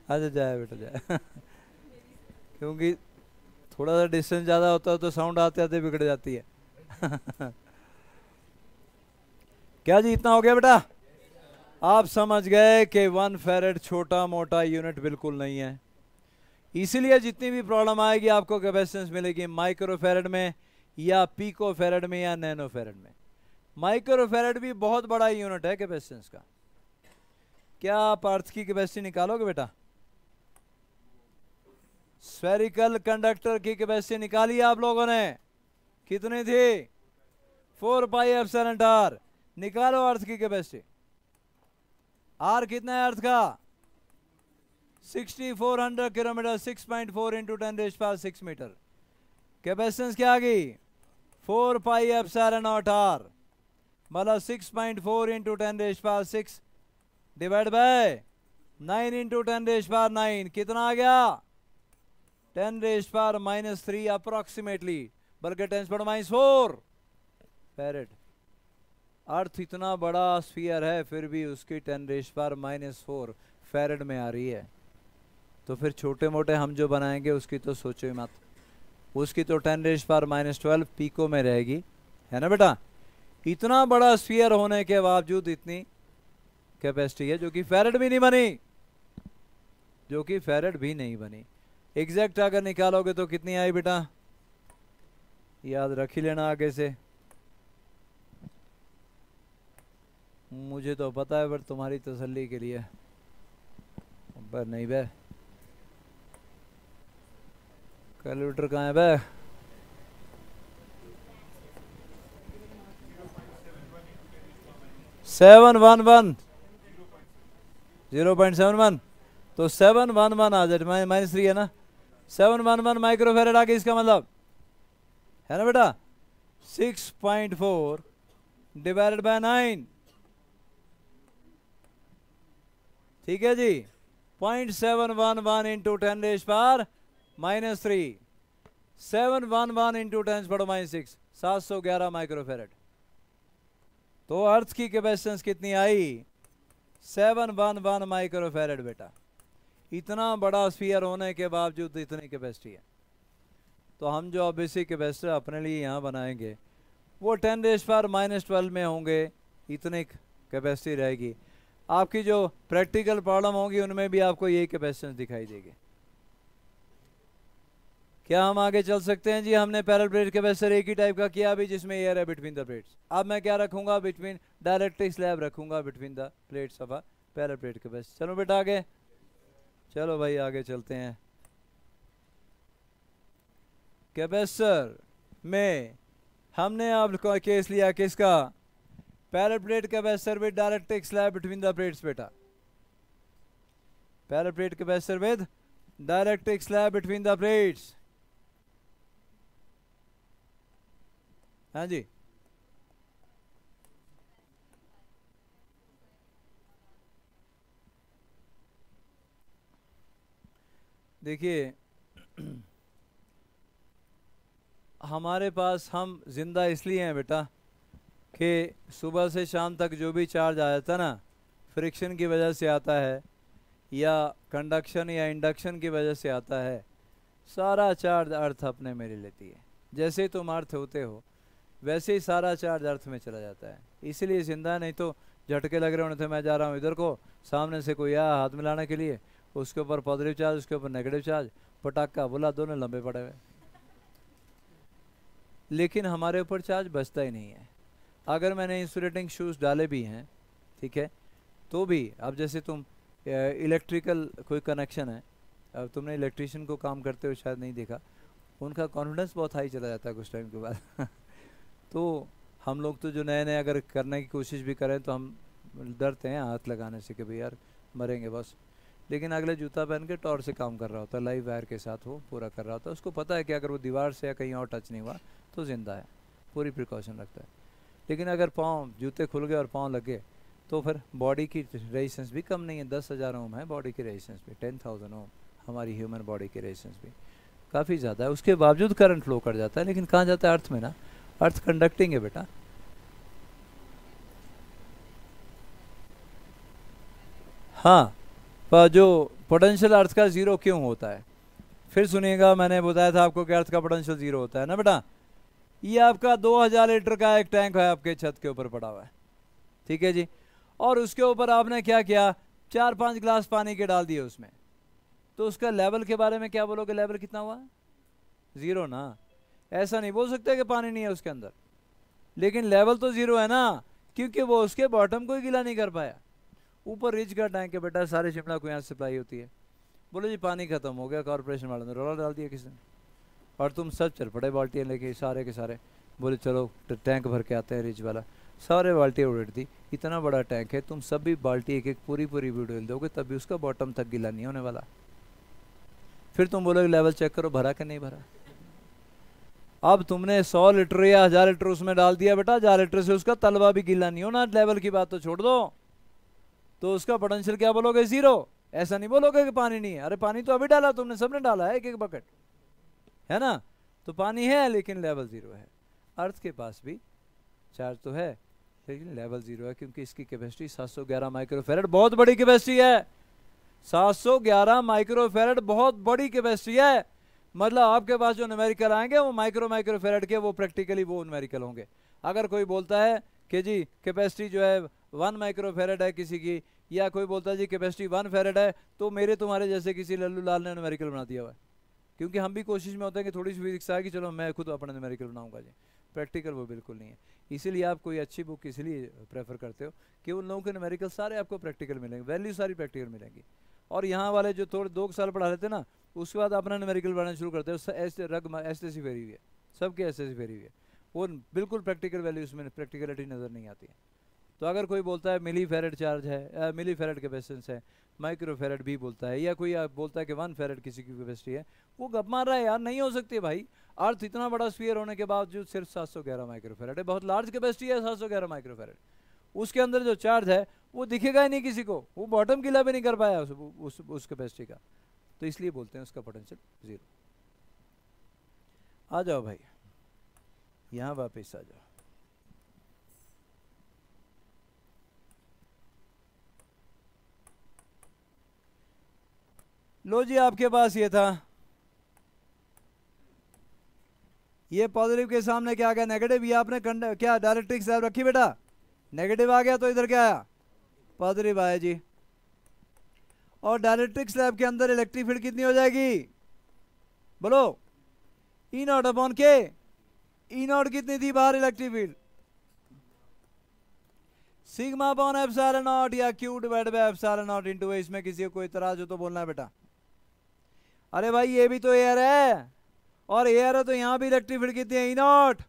अच्छा जाए बेटा जाए। क्योंकि थोड़ा सा डिस्टेंस ज़्यादा होता है तो साउंड आते आते बिगड़ जाती है। क्या जी इतना हो गया बेटा? आप समझ गए कि 1 फैरेड छोटा मोटा यूनिट बिल्कुल नहीं है, इसीलिए जितनी भी प्रॉब्लम आएगी आपको कैपेसिटेंस मिलेगी माइक्रो फैरेड में या पीको फैरेड में या नैनो फैरेड में। माइक्रो फैरेड भी बहुत बड़ा यूनिट है कैपेसिटेंस का। क्या आप अर्थ की कैपेसिटी निकालोगे बेटा? स्फेरिकल कंडक्टर की कैपेसिटी निकाली आप लोगों ने, कितनी थी? 4 पाई एप्सिलॉन आर। निकालो अर्थ की कैपेसिटी। आर कितना है अर्थ का? 6400 किलोमीटर, 6.4 इंटू 10⁻6 मीटर। कैपेसिटेंस क्या आ गई? 4 पाई एप्सिलॉन नॉट आर, मतलब 6.4 इंटू 10⁻6 डिवाइड बाय 9 इंटू 10⁻9, कितना आ गया? 10⁻³ अप्रोक्सीमेटली, बल्कि 10⁻⁴ फैरेड। अर्थ इतना बड़ा स्फीयर है फिर भी उसकी 10⁻⁴ फैरेड में आ रही है। तो फिर छोटे मोटे हम जो बनाएंगे उसकी तो सोचो ही मत, उसकी तो 10⁻12 पीको में रहेगी, है ना बेटा। इतना बड़ा स्फीयर होने के बावजूद इतनी कैपेसिटी है जो कि फैरेड भी नहीं बनी, जो कि फैरेड भी नहीं बनी। एग्जैक्ट अगर निकालोगे तो कितनी आई बेटा, याद रख ही लेना आगे से। मुझे तो पता है पर तुम्हारी तसल्ली के लिए, पर नहीं बे, कैलकुलेटर कहाँ है बे? सेवन वन वन 0.71, तो 711 आ जाए, -3 है ना, 711 माइक्रोफेरेड आ गई, इसका मतलब है ना बेटा 6.4 डिवाइडेड बाय 9, ठीक है जी। 0.711 इंटू 10⁻³ 711 इंटू 10⁻⁶ 711 माइक्रोफेरेड। तो अर्थ की कैपेसिटेंस कितनी आई, 711 माइक्रोफेरेड बेटा। इतना बड़ा स्फीयर होने के बावजूद इतनी कैपेसिटी है। तो हम जो बेसिक कैपेसिटर अपने लिए यहाँ बनाएंगे वो 10⁻12 में होंगे, इतनी कैपेसिटी रहेगी। आपकी जो प्रैक्टिकल प्रॉब्लम होगी उनमें भी आपको यही कैपेसिटेंस दिखाई देगी। क्या हम आगे चल सकते हैं जी? हमने पैरेलल प्लेट कैपेसिटर एक ही टाइप का किया अभी, जिसमें एयर है बिटवीन द प्लेट्स। अब मैं क्या रखूंगा, बिटवीन डायरेक्ट्रिक स्लैब रखूंगा between the plates of parallel plate capacitor. चलो बेटा आगे, चलो भाई आगे चलते हैं। कैपेसिटर में हमने अब केस लिया किसका, parallel plate capacitor with dielectric slab between the plates बेटा। Parallel plate capacitor with dielectric slab between the plates, हाँ जी। देखिए हमारे पास, हम जिंदा इसलिए हैं बेटा कि सुबह से शाम तक जो भी चार्ज आ जाता है ना, फ्रिक्शन की वजह से आता है या कंडक्शन या इंडक्शन की वजह से आता है, सारा चार्ज अर्थ अपने में ले लेती है। जैसे ही तुम अर्थ होते हो वैसे ही सारा चार्ज अर्थ में चला जाता है, इसलिए जिंदा। नहीं तो झटके लग रहे होने थे, मैं जा रहा हूँ इधर को, सामने से कोई आया हाथ मिलाने के लिए, उसके ऊपर पॉजिटिव चार्ज, उसके ऊपर नेगेटिव चार्ज, पटाखा बोला, दोनों लंबे पड़े हुए। लेकिन हमारे ऊपर चार्ज बचता ही नहीं है। अगर मैंने इंसुलेटिंग शूज़ डाले भी हैं, ठीक है, तो भी अब जैसे तुम इलेक्ट्रिकल कोई कनेक्शन है, अब तुमने इलेक्ट्रिशियन को काम करते हुए शायद नहीं देखा, उनका कॉन्फिडेंस बहुत हाई चला जाता है कुछ टाइम के बाद तो हम लोग तो जो नए नए अगर करने की कोशिश भी करें तो हम डरते हैं हाथ लगाने से कि भाई यार मरेंगे बस। लेकिन अगले जूता पहन के टॉर्च से काम कर रहा होता है, लाइव वायर के साथ वो पूरा कर रहा होता है, उसको पता है कि अगर वो दीवार से या कहीं और टच नहीं हुआ तो ज़िंदा है, पूरी प्रिकॉशन रखता है। लेकिन अगर पाँव, जूते खुल गए और पाँव लग गए तो फिर बॉडी की रेजिस्टेंस भी कम नहीं है, 10,000 ओम है बॉडी की रेजिस्टेंस भी, 10,000 ओम हमारी ह्यूमन बॉडी की रेजिस्टेंस भी काफ़ी ज़्यादा है। उसके बावजूद करंट फ्लो कर जाता है, लेकिन कहाँ जाता है, अर्थ में ना। अर्थ कंडक्टिंग है बेटा। हाँ, पर जो पोटेंशियल अर्थ का ज़ीरो क्यों होता है, फिर सुनिएगा, मैंने बताया था आपको कि अर्थ का पोटेंशियल ज़ीरो होता है ना बेटा। ये आपका 2000 लीटर का एक टैंक है आपके छत के ऊपर पड़ा हुआ है, ठीक है जी, और उसके ऊपर आपने क्या किया, 4-5 गिलास पानी के डाल दिए उसमें, तो उसका लेवल के बारे में क्या बोलोगे, लेवल कितना हुआ, ज़ीरो ना। ऐसा नहीं बोल सकते कि पानी नहीं है उसके अंदर, लेकिन लेवल तो ज़ीरो है ना, क्योंकि वो उसके बॉटम को ही गीला नहीं कर पाया। ऊपर रिच का टैंक है बेटा, सारे शिमला को यहाँ सप्लाई होती है। बोले जी पानी खत्म हो गया, कॉर्पोरेशन वालों ने रोला डाल दिया किसी ने, और तुम सब चल पड़े बाल्टियाँ लेके सारे के सारे, बोले चलो टैंक भर के आते हैं रिच वाला, सारे बाल्टियाँ उलट दी। इतना बड़ा टैंक है, तुम सब भी बाल्टी एक एक पूरी पूरी वीडियो दोगे तब भी उसका बॉटम तक गीला नहीं होने वाला। फिर तुम बोलोगे लेवल चेक करो भरा कि नहीं भरा। अब तुमने 100 लीटर या 1000 लीटर उसमें डाल दिया बेटा, 1000 लीटर से उसका तलवा भी गीला नहीं होना, लेवल की बात तो छोड़ दो, तो उसका पोटेंशियल क्या बोलोगे, ज़ीरो। ऐसा नहीं बोलोगे कि पानी नहीं है, अरे पानी तो अभी डाला तुमने, सबने डाला है एक एक बकेट, है ना। तो पानी है लेकिन लेवल 0 है। अर्थ के पास भी चार्ज तो है लेकिन लेवल 0 है, क्योंकि इसकी कैपेसिटी 711 माइक्रोफेरेड बहुत बड़ी कैपेसिटी है। 711 माइक्रोफेरेड बहुत बड़ी कैपेसिटी है। मतलब आपके पास जो न्यूमेरिकल आएंगे वो माइक्रोफेरेड के, वो प्रैक्टिकली वो न्यूमेरिकल होंगे। अगर कोई बोलता है कि जी कैपेसिटी जो है 1 माइक्रोफेरेड है किसी की, या कोई बोलता है जी कैपेसिटी 1 फेरेड है, तो मेरे तुम्हारे जैसे किसी लल्लू लाल ने न्यूमेरिकल बना दिया हुआ है। क्योंकि हम भी कोशिश में होते हैं कि थोड़ी सी फिजिक्स आए कि चलो मैं खुद अपना न्यूमेरिकल बनाऊंगा जी, प्रैक्टिकल वो बिल्कुल नहीं है। इसीलिए आप कोई अच्छी बुक इसलिए प्रेफर करते हो कि उन लोगों के न्यूमेरिकल सारे आपको प्रैक्टिकल मिलेंगे, वैल्यू सारी प्रैक्टिकल मिलेंगी। और यहाँ वाले जो थोड़े 2 साल पढ़ा लेते ना, उसके बाद अपना न्यूमेरिकल बनाना शुरू करते हो, ऐसे रग ऐसे फेरी हुई है, सबके ऐसे फेरी हुई है, वो बिल्कुल प्रैक्टिकल वैल्यू उसमें प्रैक्टिकलिटी नज़र नहीं आती है। तो अगर कोई बोलता है मिली फेरेड चार्ज है, मिली फेरेड कैपेसिटेंस है, माइक्रो फेरेड भी बोलता है, या कोई बोलता है कि 1 फेरेड किसी की कैपेसिटी है, वो गप मार रहा है यार, नहीं हो सकती भाई। अर्थ इतना बड़ा स्फीयर होने के बावजूद सिर्फ 711 माइक्रो फेरेड है, बहुत लार्ज कैपेसिटी है 711 माइक्रो फेरेड। उसके अंदर जो चार्ज है वो दिखेगा ही नहीं किसी को, वो बॉटम गिला भी नहीं कर पाया उस कैपेसिटी का, तो इसलिए बोलते हैं उसका पोटेंशियल 0। आ जाओ भाई यहाँ वापस आ जाओ। लो जी, आपके पास ये था, ये पॉजिटिव के सामने क्या आ गया, नेगेटिव। ये आपने क्या डायरेक्ट्रिक स्लैब रखी बेटा, नेगेटिव आ गया तो इधर क्या आया, पॉजिटिव आया जी। और डायरेक्ट्रिक स्लैब के अंदर इलेक्ट्रिक फील्ड कितनी हो जाएगी, बोलो, ई नॉट अपॉन के। ई नॉट कितनी थी बाहर electric field, sigma upon epsilon not या Q divide by epsilon not into. इसमें किसी को कोई इतराज हो तो बोलना है बेटा। अरे भाई ये भी तो एयर है, और एयर है तो यहां भी इलेक्ट्रिक फील्ड कितनी है, ई नॉट।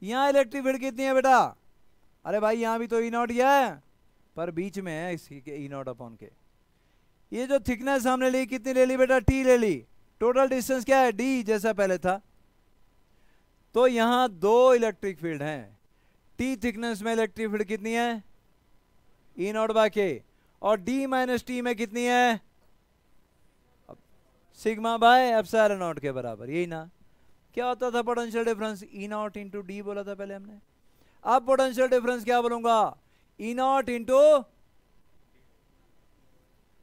यहां इलेक्ट्रिक फील्ड कितनी है बेटा, अरे भाई यहां भी तो ई नॉट ही है, पर बीच में है इसकी के ई नॉट अपॉन के। ये जो थिकनेस हमने ली कितनी ले ली बेटा, टी ले ली। टोटल डिस्टेंस क्या है, डी, जैसा पहले था। तो यहां 2 इलेक्ट्रिक फील्ड हैं, टी थिकनेस में इलेक्ट्रिक फील्ड कितनी है, ई नॉट बाय के, और डी माइनस टी में कितनी है, सिग्मा बाय एप्सिलॉन नॉट के बराबर। यही ना, क्या होता था potential difference, E not into D बोला था पहले हमने। अब पोटेंशियल डिफरेंस क्या बोलूंगा, E not into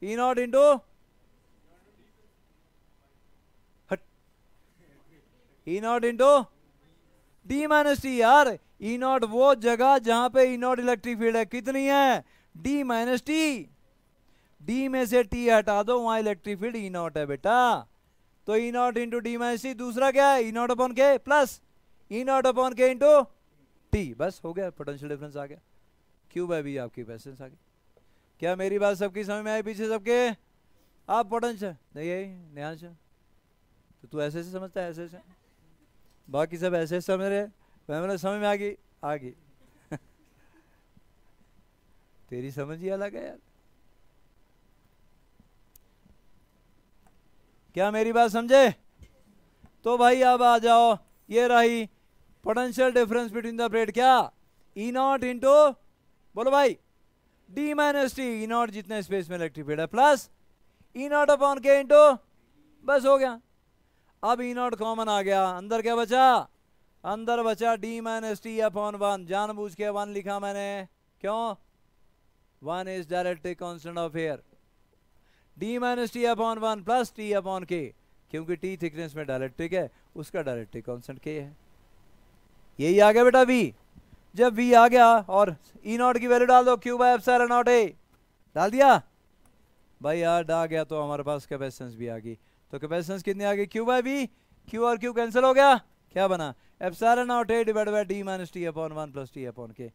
E not into D minus T. यार ई नॉट वो जगह जहां पे ई नॉट इलेक्ट्रिक फील्ड है, कितनी है, डी माइनस टी। डी में से टी हटा दो, वहां इलेक्ट्रिक फील्ड ई नॉट है बेटा। तो E not into D minus T, दूसरा क्या है, E not upon K plus E not upon K into T. बस हो गया, पोटेंशियल डिफरेंस आ गया, क्यू बाय बी आपकी कैपेसिटेंस आ गई। क्या मेरी बात सबकी समझ में आई, पीछे सबके। आप पोटेंशियल नहीं है ध्यान से, तो तू ऐसे से समझता है, ऐसे से, बाकी सब ऐसे समझ रहे, मैंने समझ में आ गई तेरी समझ ही अलग है यार। क्या मेरी बात समझे। तो भाई अब आ जाओ, ये रही potential difference between the plate, क्या, ई नॉट इंटू, बोलो भाई, D minus T. E not जितने स्पेस में इलेक्ट्रिक फील्ड है plus E not upon K into, बस हो गया। अब ई नॉट कॉमन आ गया, अंदर क्या बचा, अंदर बचा डी माइनस टी अपॉन 1। जानबूझ के 1 लिखा मैंने, क्यों, 1 is डायरेक्ट्रिक constant of air. D minus T upon 1 plus T upon के, क्योंकि टी थिकनेस में डायरेक्ट्रिक है, उसका डायरेक्ट्रिक कांस्टेंट के है। यही आ गया बेटा वी। जब वी आ गया और ई नॉट की वैल्यू डाल दो, Q by epsilon not a, डाल दिया भाई यार, आ गया तो हमारे पास कैपेसिटेंस भी आ गई। तो कैपेसिटेंस कितनी आ गई, क्यू बाय बी, क्यू और क्यू कैंसिल हो गया, क्या बना, epsilon not A divide by D minus T upon 1 plus T upon के।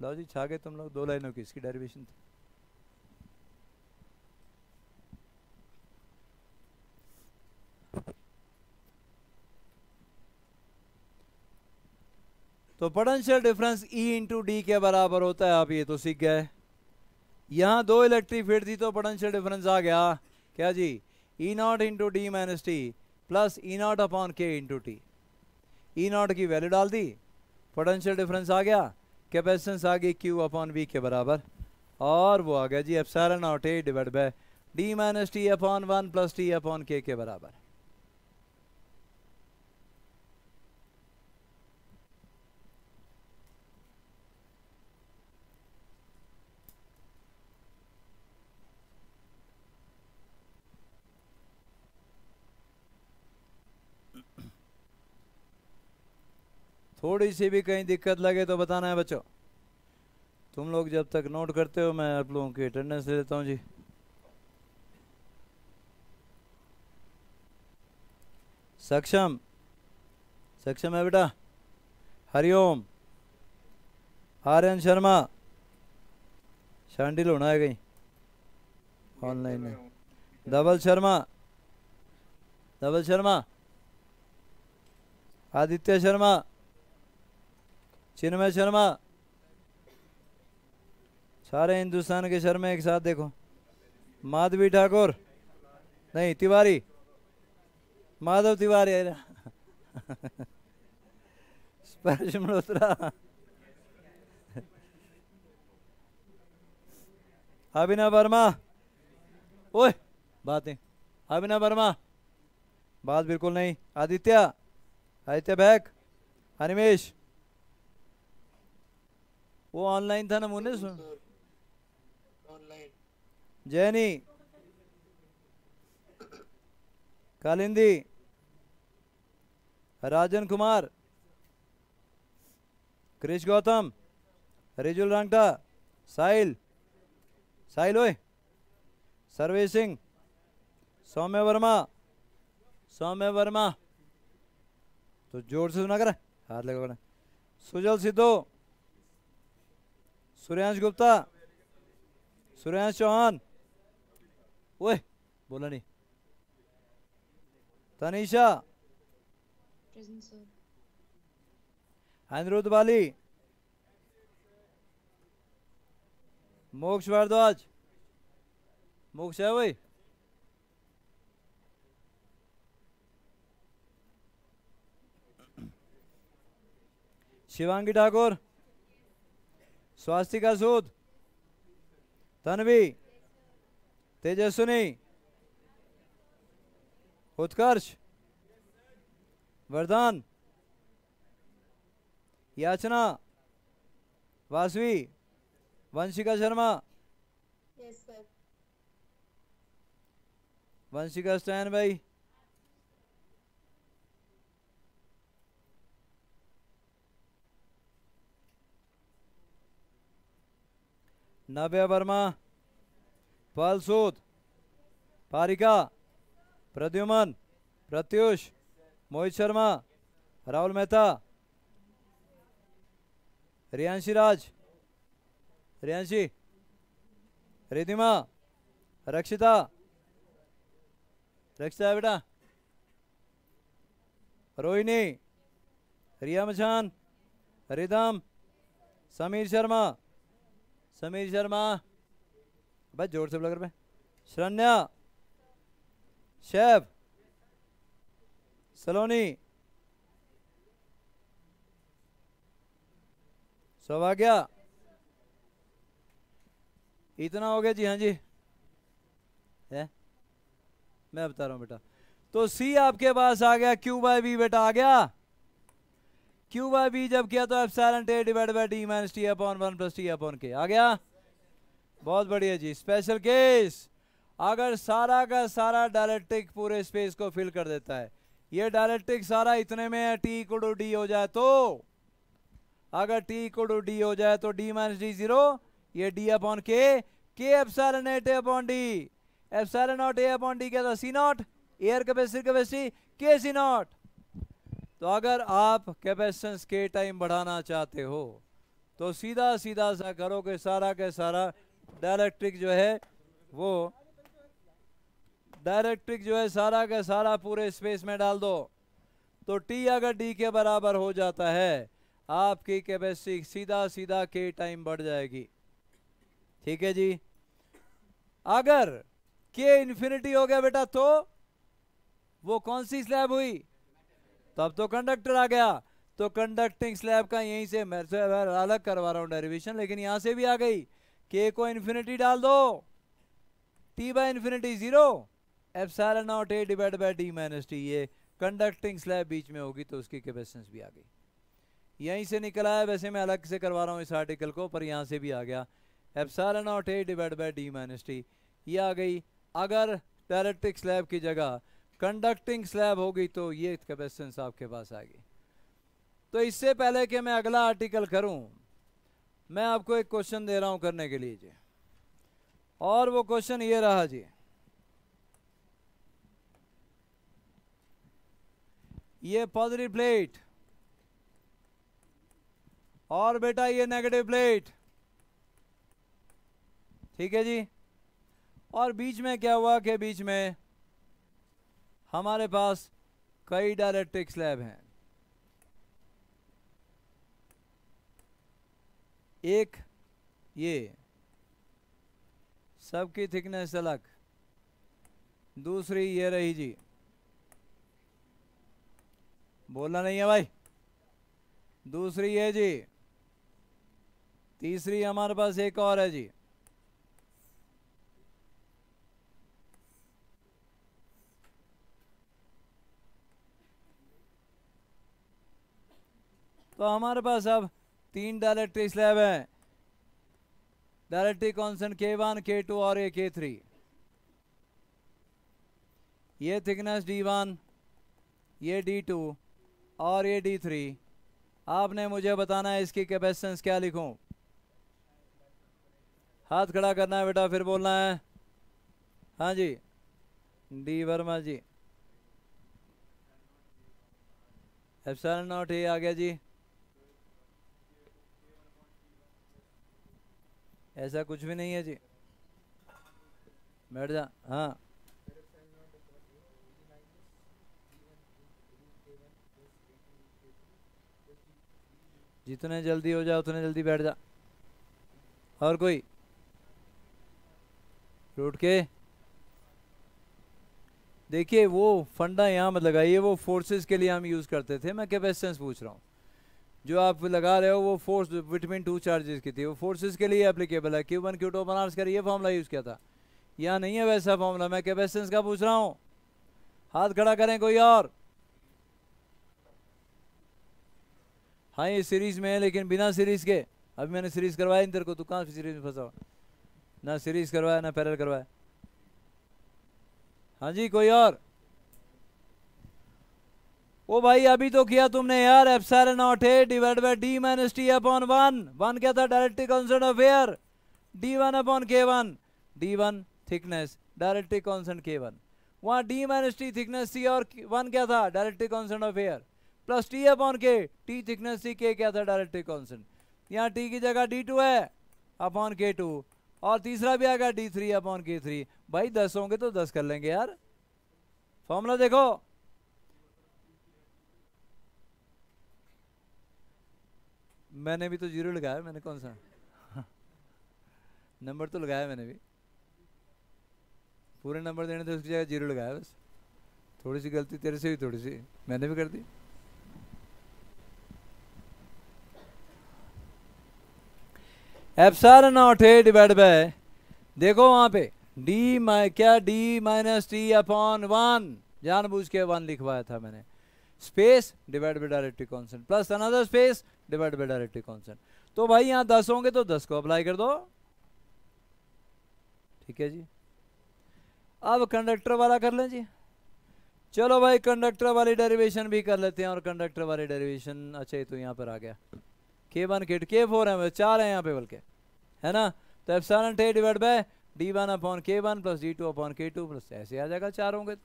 लो जी, छा गए तुम लोग, 2 लाइनों की इसकी डेरिवेशन थी। तो potential difference E into D के बराबर होता है, आप ये तो सीख गए। यहां 2 इलेक्ट्रिक फील्ड थी तो पोटेंशियल डिफरेंस आ गया, क्या जी, E not into D minus T plus E not upon K into T. E not की वैल्यू डाल दी, पोटेंशियल डिफरेंस आ गया, कैपेसिटेंस आ गई क्यू अपॉन वी के बराबर, और वो आ गया जी epsilon not A divide by D minus T upon 1 plus T upon K बराबर। थोड़ी सी भी कहीं दिक्कत लगे तो बताना है बच्चों। तुम लोग जब तक नोट करते हो मैं आप लोगों की अटेंडेंस ले लेता हूँ जी। सक्षम, सक्षम है बेटा? हरिओम। आर्यन शर्मा, शांडिल होना है कहीं ऑनलाइन में। धवल शर्मा, धवल शर्मा। आदित्य शर्मा, चिन्मय शर्मा। सारे हिंदुस्तान के शर्मा एक साथ देखो। माधवी ठाकुर, नहीं तिवारी, माधव तिवारी है। स्पर्श मल्होत्रा, अभिनव वर्मा। ओए बात नहीं, अभिनव वर्मा बात बिल्कुल नहीं। आदित्य, आदित्य बैक। अनिमेश, वो ऑनलाइन था ना मुन्ने सुन। जैनी, कालिंदी, राजन कुमार, क्रिश गौतम, रिजुल रांगटा, साहिल, साहिल ओए, सर्वेश सिंह, सौम्य वर्मा, सौम्य वर्मा। तो जोर से सुना कर हाथ लगा बड़ा। सुजल सिद्धू, सूर्यांश गुप्ता, सूर्यांश चौहान। ओए बोला नहीं। तनीषा, अनिरुद्ध बाली, मोक्ष भारद्वाज, मोक्ष है वही। शिवांगी ठाकुर, स्वास्तिका सूद, तन्वी, तेजस्विनी, उत्कर्ष, वरदान, याचना, वासवी, वंशिका शर्मा, वंशिका स्टैन भाई, नव्या वर्मा, पाल सूद, पारिका, प्रद्युमन, प्रत्युष, मोहित शर्मा, राहुल मेहता, रियांशी राज, रियांशी, रिधिमा, रक्षिता, रक्षिता है बेटा, रोहिणी, रिया मचान, रिदम, समीर शर्मा, समीर शर्मा बस जोर से बोला कर। शरण्या, शेफ, सलोनी, सौभाग्या। इतना हो गया जी? हाँ जी है, मैं बता रहा हूं बेटा। तो सी आपके पास आ गया, क्यू बाय बी बेटा आ गया। क्यू बाय बी जब किया तो epsilon A divide by D minus T upon 1 plus T upon के आ गया। बहुत बढ़िया जी। स्पेशल केस, अगर सारा का सारा डायलेक्ट्रिक पूरे स्पेस को फिल कर देता है, ये डायलेक्ट्रिक सारा इतने में है, टी इक्वल टू डी हो जाए तो, अगर टी इक्वल टू डी हो जाए तो डी माइनस डी जीरो, ये डी अपॉन के epsilon A upon D, epsilon not A upon D क्या था? सी नॉट, एयर कैपेसिटी के सी नॉट। तो अगर आप कैपेसिटेंस के टाइम बढ़ाना चाहते हो तो सीधा सीधा सा करो कि सारा के सारा डायलेक्ट्रिक जो है वो डायलेक्ट्रिक जो है सारा का सारा पूरे स्पेस में डाल दो। तो टी अगर डी के बराबर हो जाता है, आपकी कैपेसिटी सीधा सीधा के टाइम बढ़ जाएगी। ठीक है जी। अगर के इन्फिनिटी हो गया बेटा तो वो कौन सी स्लैब हुई? तब तो कंडक्टर आ गया। तो कंडक्टिंग स्लैब का यहीं से मैं अलग करवा रहा हूं डेरिवेशन, लेकिन यहां से भी आ गई। के को इन्फिनिटी डाल दो, T by infinity zero, epsilon not A divide by D minus T. ये कंडक्टिंग स्लैब बीच में होगी तो उसकी कैपेसिटेंस भी आ गई। यहीं से निकला है, वैसे मैं अलग से करवा रहा हूं इस आर्टिकल को, पर यहां से भी आ गया। Epsilon not A divide by D minus T ये आ गई। अगर डायलेक्ट्रिक स्लैब की जगह कंडक्टिंग स्लैब होगी तो ये कैपेसिटेंस आपके पास आ गई। तो इससे पहले कि मैं अगला आर्टिकल करूं, मैं आपको एक क्वेश्चन दे रहा हूं करने के लिए जी, और वो क्वेश्चन ये रहा जी, ये पॉजिटिव प्लेट और बेटा ये नेगेटिव प्लेट, ठीक है जी। और बीच में क्या हुआ कि बीच में हमारे पास कई डाइलेक्ट्रिक स्लैब हैं, एक ये सबकी थिकनेस अलग, दूसरी ये रही जी, बोलना नहीं है भाई, दूसरी ये जी, तीसरी हमारे पास एक और है जी, तो हमारे पास अब 3 डाइलेक्ट्रिक स्लैब हैं, डाइलेक्ट्रिक कांस्टेंट K1 K2 और ये K3, ये थिकनेस D1, ये D2 और ये D3। आपने मुझे बताना है इसकी कैपेसिटेंस क्या लिखूं, हाथ खड़ा करना है बेटा, फिर बोलना है। हाँ जी, D Varma ji, epsilon not A आ गया जी, ऐसा कुछ भी नहीं है जी, बैठ जा। हाँ जितने जल्दी हो जाए उतने जल्दी बैठ जा। और कोई रूट के देखिए, वो फंडा यहाँ मत लगाइए, वो फोर्सेस के लिए हम यूज करते थे, मैं कैपेसिटेंस पूछ रहा हूँ। जो आप लगा रहे हो वो फोर्स बिटवीन 2 चार्जेस की थी, वो फोर्सेस के लिए एप्लीकेबल है। Q1 Q2 अपन आर्स कर ये फॉर्मूला यूज किया था, यहाँ नहीं है वैसा फॉर्मूला, मैं कैपेसिटेंस का पूछ रहा हूँ। हाथ खड़ा करें कोई और। हाँ ये सीरीज में है लेकिन बिना सीरीज के, अभी मैंने सीरीज करवाया इन तेरे को, तू कहाँ सीरीज में फंसा, ना सीरीज करवाया ना पैरेलल करवाया। हाँ जी कोई और। ओ भाई अभी तो किया तुमने यार, epsilon not A divide by D minus T upon 1 क्या था, डायरेक्ट्रिक constant of air, D1 upon K1, D1 thickness, डायरेक्ट्रिक constant K1, वहां D माइनस टी थिकनेस थी और 1 क्या था, डायरेक्ट्रिक constant of air, plus T upon K, T thickness थी, K क्या था, डायरेक्ट्रिक कांस्टेंट। यहाँ T की जगह D2 है अपॉन K2, और तीसरा भी आ गया D3 अपॉन K3। भाई 10 होंगे तो 10 कर लेंगे यार, फॉर्मूला देखो। मैंने भी तो जीरो लगाया, मैंने कौन सा नंबर तो लगाया मैंने भी, पूरे नंबर देने थे उसकी जगह जीरो लगाया बस। थोड़ी सी गलती तेरे से भी, थोड़ी सी मैंने भी कर दी। Epsilon not A divide by, देखो वहां पे क्या डी माइनस टी अपॉन 1, जानबूझ के 1 लिखवाया था मैंने, space divide by डायरेक्ट्रिक constant plus another space divide by डायरेक्ट्रिक constant. तो भाई यहाँ 10 होंगे तो 10 को अप्लाई कर दो, ठीक है जी। अब कंडक्टर वाला कर लें जी, चलो भाई कंडक्टर वाली डेरिवेशन भी कर लेते हैं। और कंडक्टर वाली डेरिवेशन, अच्छा ये तो यहाँ पर आ गया, K1 K2 K4 है, 4 है यहाँ पे बल्कि, है ना। तो एप्सिलॉन ए divide bye D1 upon K1 plus D2 upon K2 plus ऐसे आ जाएगा, 4 होंगे तो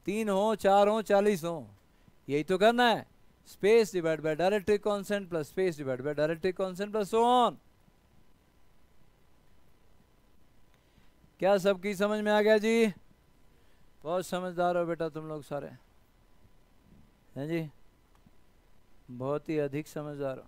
3 हो 4 हो 40 हो, यही तो करना है। Space divide by डायरेक्ट्रिक constant plus space divide by डायरेक्ट्रिक constant plus so on. क्या सबकी समझ में आ गया जी? बहुत समझदार हो बेटा तुम लोग सारे, हैं जी, बहुत ही अधिक समझदार हो।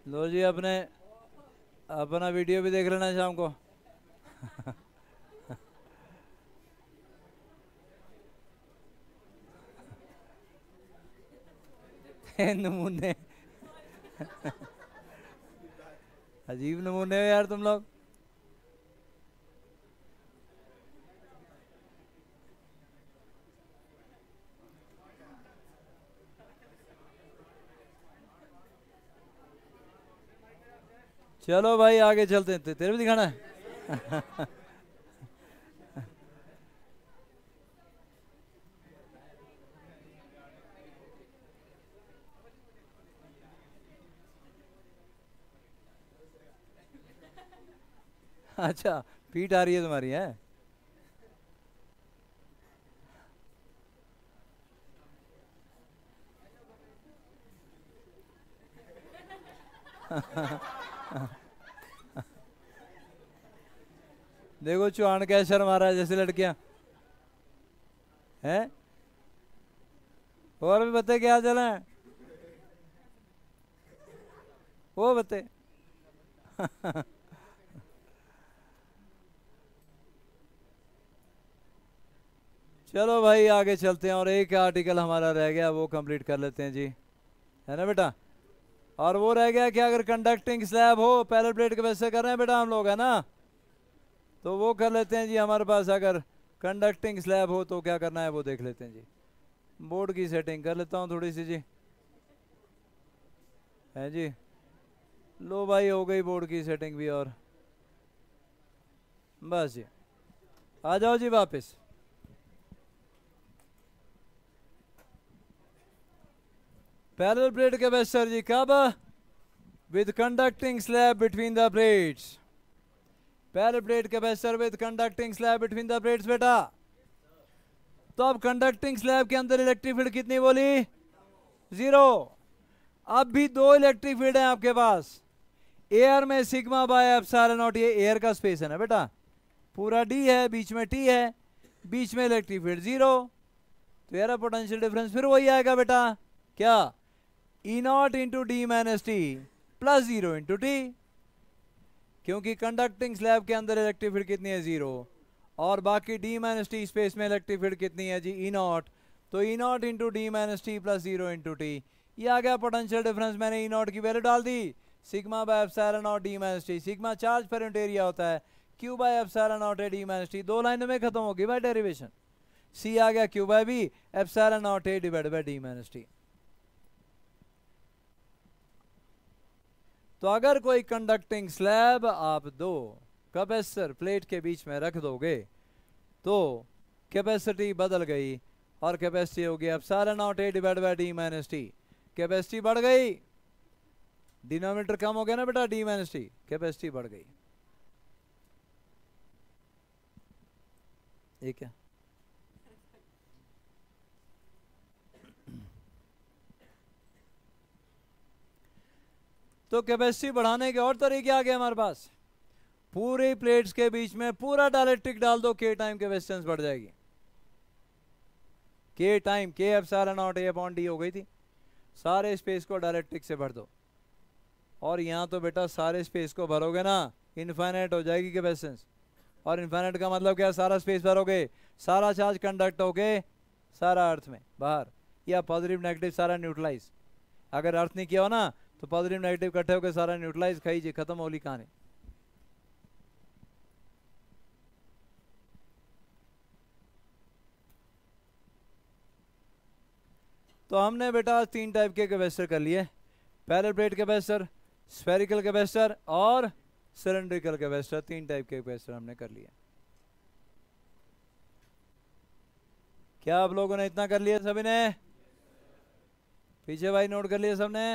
लो जी अपना वीडियो भी देख लेना शाम को नमूने अजीब नमूने हो यार तुम लोग। चलो भाई आगे चलते हैं, तेरे भी दिखाना है। अच्छा, पीठ आ रही है तुम्हारी है। देखो चौहान क्या शर्मा रहा है जैसे लड़कियां हैं। और भी बते क्या चला है वो बते। चलो भाई आगे चलते हैं, और एक आर्टिकल हमारा रह गया वो कंप्लीट कर लेते हैं जी, है ना बेटा। और वो रह गया कि अगर कंडक्टिंग स्लैब हो, पैरेलल प्लेट के वैसे कर रहे हैं बेटा हम लोग, है ना, तो वो कर लेते हैं जी। हमारे पास अगर कंडक्टिंग स्लैब हो तो क्या करना है वो देख लेते हैं जी। बोर्ड की सेटिंग कर लेता हूँ थोड़ी सी जी, है जी। लो भाई हो गई बोर्ड की सेटिंग भी, और बस जी आ जाओ जी वापस। पैरेलल प्लेट कैपेसिटर जी कब? With conducting slab between the plates. Parallel plate capacitor with conducting slab between the plates बेटा। तो अब कंडक्टिंग स्लैब के अंदर इलेक्ट्रिक फील्ड कितनी बोली? 0। अब भी 2 इलेक्ट्रिक फील्ड है आपके पास। एयर में सिग्मा बाय एप्सिलॉन नॉट, ये एयर का स्पेस है ना बेटा, पूरा डी है, बीच में टी है, बीच में इलेक्ट्रिक फील्ड 0, तो यार पोटेंशियल डिफरेंस फिर वही आएगा बेटा, क्या? E not into D minus T plus 0 into T, क्योंकि कंडक्टिंग स्लैब के अंदर इलेक्ट्रिक फील्ड कितनी है? 0, और बाकी डी माइनस टी स्पेस में इलेक्ट्रिक फील्ड कितनी है जी? E not. तो E not into D minus T plus 0 into T, ये आ गया पोटेंशियल डिफरेंस। मैंने ई नॉट की वैल्यू डाल दी, sigma by epsilon not D minus T. Sigma charge per unit area होता है, क्यू बाय एप्सिलॉन नॉट है डी माइनस टी। 2 लाइनों में खत्म होगी भाई डेरिवेशन। सी आ गया Q by B epsilon not A divide by D minus T. तो अगर कोई कंडक्टिंग स्लैब आप 2 कैपेसिटर प्लेट के बीच में रख दोगे तो कैपेसिटी बदल गई, और कैपेसिटी हो गई epsilon not A divide by D minus T. Capacity बढ़ गई, डिनोमिनेटर कम हो गया ना बेटा, डी माइनस टी, कैपेसिटी बढ़ गई। ये क्या? तो कैपेसिटी बढ़ाने के और तरीके आ गए हमारे पास। पूरी प्लेट्स के बीच में पूरा डायलेक्ट्रिक डाल दो, के टाइम कैपेसिटेंस बढ़ जाएगी। के टाइम के epsilon not A upon D हो गई थी, सारे स्पेस को डायलेक्ट्रिक से भर दो। और यहाँ तो बेटा सारे स्पेस को भरोगे ना, इनफाइनाइट हो जाएगी कैपेसिटेंस। और इनफाइनाइट का मतलब क्या? सारा स्पेस भरोगे, सारा चार्ज कंडक्ट होके सारा अर्थ में बाहर, या पॉजिटिव नेगेटिव सारा न्यूट्रलाइज। अगर अर्थ नहीं किया हो ना तो पॉजिटिव नेगेटिव इकट्ठे होकर सारा न्यूट्रलाइज, खाइए खत्म होली कहानी। तो हमने बेटा 3 टाइप के कैपेसिटर कर लिए, parallel plate capacitor, spherical capacitor और सिलेंड्रिकल कैपेसिटर। 3 टाइप के कैपेसिटर हमने कर लिए। क्या आप लोगों ने इतना कर लिया सभी ने? पीछे भाई नोट कर लिया सबने?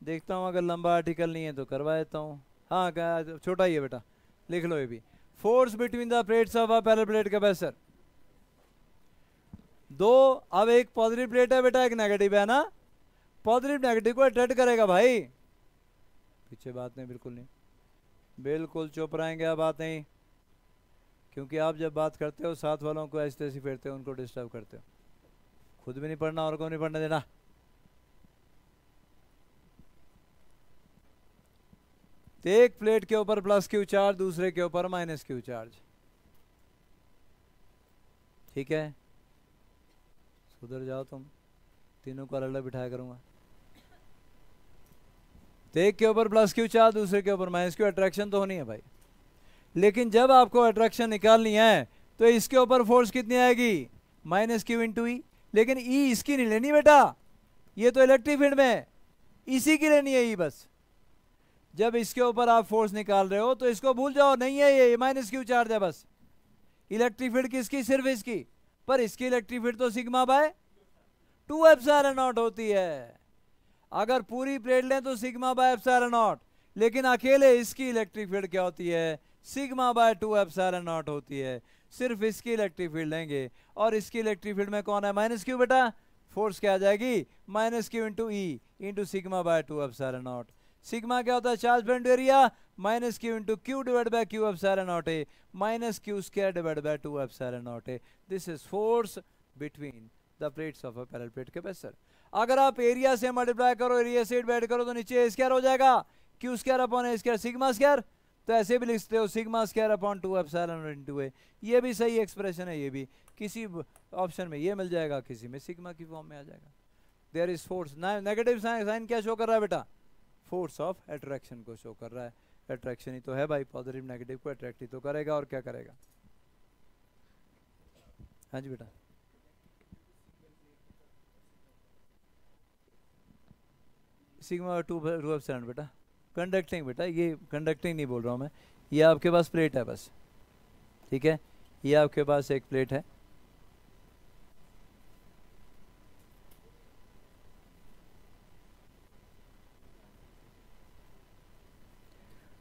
देखता हूँ अगर लंबा आर्टिकल नहीं है तो करवा देता हूँ। हाँ क्या छोटा ही है बेटा, लिख लो ये भी। Force between the plates of a parallel plate capacitor. 2, अब एक पॉजिटिव प्लेट है बेटा, एक नेगेटिव है ना, पॉजिटिव नेगेटिव को अट्रैक्ट करेगा भाई। पीछे बात नहीं, बिल्कुल नहीं, बिल्कुल चुप रहेंगे, अब बात नहीं, क्योंकि आप जब बात करते हो साथ वालों को ऐसे तैसे फेरते हो, उनको डिस्टर्ब करते हो। खुद भी नहीं पढ़ना और को नहीं पढ़ने देना। तो एक प्लेट के ऊपर प्लस क्यू चार्ज, दूसरे के ऊपर माइनस क्यू चार्ज, ठीक है? सुधर जाओ तुम, तीनों को अलग अलग बिठाया करूंगा। तो एक के ऊपर प्लस क्यू चार्ज, दूसरे के ऊपर माइनस क्यू। अट्रैक्शन तो होनी है भाई, लेकिन जब आपको अट्रैक्शन निकालनी है तो इसके ऊपर फोर्स कितनी आएगी? माइनस क्यू इंटू ई। लेकिन ई इसकी नहीं लेनी बेटा, ये तो इलेक्ट्रिक फील्ड में है, इसी की लेनी है ई बस। जब इसके ऊपर आप फोर्स निकाल रहे हो तो इसको भूल जाओ, नहीं है ये माइनस क्यू चार्ज है बस। इलेक्ट्रिक फील्ड किसकी? सिर्फ इसकी। पर इसकी इलेक्ट्रिक फील्ड तो सिग्मा बाय 2 एप्सिलॉन नॉट होती है। अगर पूरी प्लेट लें तो सिग्मा बाय एप्सिलॉन नॉट, लेकिन अकेले इसकी इलेक्ट्रिक फील्ड क्या होती है? सिग्मा बाय 2 एप्सिलॉन नॉट होती है। सिर्फ इसकी इलेक्ट्रिक फील्ड लेंगे और इसकी इलेक्ट्रिक फील्ड में कौन है? माइनस क्यू बेटा। फोर्स क्या आ जाएगी? Minus Q into E into sigma by 2 epsilon not. Sigma क्या होता है? Charge bend area minus Q into Q divide bye Q epsilon not a minus Q square divide by 2 epsilon not a. This is force between the plates of a parallel plate capacitor. अगर आप area से multiply करो, area से divide करो तो नीचे ए square हो जाएगा, Q square upon A square sigma square. तो ऐसे भी लिख सकते हो sigma square upon 2 epsilon not into A. ये भी सही एक्सप्रेशन है, ये भी किसी ऑप्शन में ये मिल जाएगा, किसी में सिग्मा की फॉर्म में आ जाएगा। There is force. Negative sign क्या शो कर रहा है बेटा? फोर्स ऑफ अट्रैक्शन को शो कर रहा है। अट्रैक्शन ही तो है भाई, पॉजिटिव नेगेटिव को अट्रैक्ट ही तो करेगा, और क्या करेगा? हाँ जी बेटा। सिग्मा 2 एप्सिलॉन बेटा कंडक्टिंग बेटा, ये कंडक्टिंग नहीं बोल रहा हूँ मैं, ये आपके पास प्लेट है बस, ठीक है, ये आपके पास एक प्लेट है।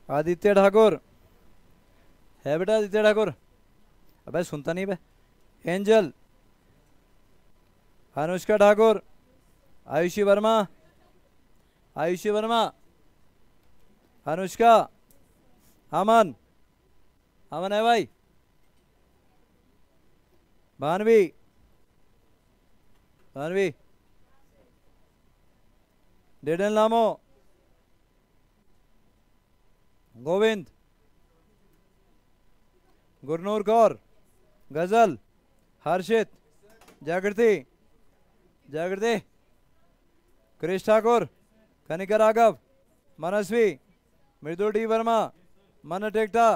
आदित्य ठाकुर है बेटा, आदित्य ठाकुर। अबे सुनता नहीं बे। एंजल, अनुष्का ठाकुर, आयुषी वर्मा, आयुषी वर्मा, अनुष्का, अमन, अमन है भाई, भानवी, भानवी, डेडन लामो, गोविंद, गुरनूर कौर, गजल, हर्षित, जागृति, जागृति, कृष ठाकुर, कनिका राघव, मनस्वी, मृदु डी वर्मा, मन टेक्टा,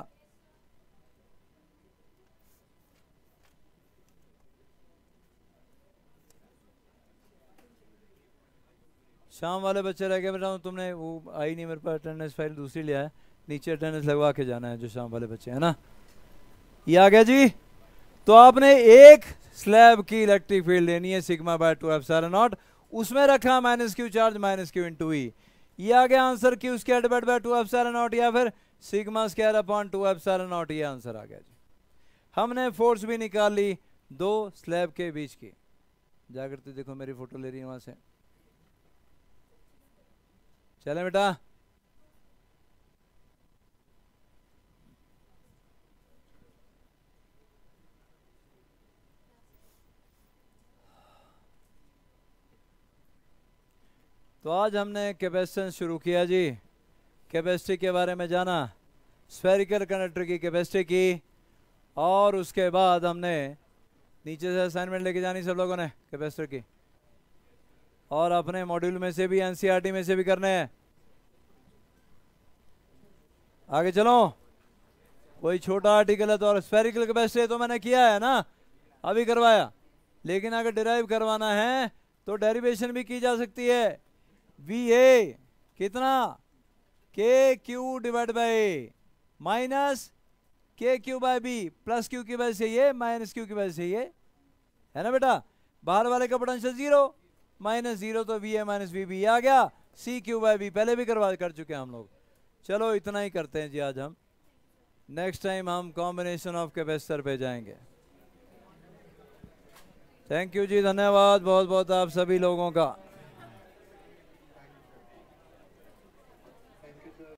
शाम वाले बच्चे रह गए बेटा, तुमने वो आई नहीं मेरे पास, अटेंडेंस फाइल दूसरी लिया है, नीचे अटेंडेंस लगवा के जाना है जो शाम वाले बच्चे है ना। ये आ गया जी। तो आपने एक स्लैब की इलेक्ट्रिक फील्ड लेनी है सिग्मा बाय 2 एप्सिलॉन नॉट, उसमें रखा minus Q charge minus Q into E. ये आ गया answer, Q square divide by 2 epsilon not या फिर sigma square upon 2 epsilon not, ये आंसर आ गया जी। हमने फोर्स भी निकाल ली दो स्लैब के बीच की। जागृति देखो मेरी फोटो ले रही है वहां से, चले बेटा। तो आज हमने कैपेसिटेंस शुरू किया जी, कैपेसिटी के बारे में जाना, स्फेरिकल कंडक्टर की कैपेसिटी की, और उसके बाद हमने नीचे से असाइनमेंट लेके जानी सब लोगों ने कैपेसिटर की, और अपने मॉड्यूल में से भी एनसीईआरटी में से भी करने हैं। आगे चलो, कोई छोटा आर्टिकल है तो, और स्फेरिकल कैपेसिटी तो मैंने किया है ना, अभी करवाया, लेकिन अगर डिराइव करवाना है तो डेरिवेशन भी की जा सकती है। वी ए कितना? K Q divide by minus K Q by B, plus Q की वजह से ये माइनस क्यू की वजह से ये, है ना बेटा। बाहर वाले का पोटेंशियल जीरो, माइनस जीरो तो V A minus V B आ गया, सी क्यू बाय बी पहले भी कर चुके हैं हम लोग। चलो इतना ही करते हैं जी आज हम, नेक्स्ट टाइम हम कॉम्बिनेशन ऑफ कैपेसिटर पे जाएंगे। थैंक यू जी, धन्यवाद बहुत बहुत आप सभी लोगों का।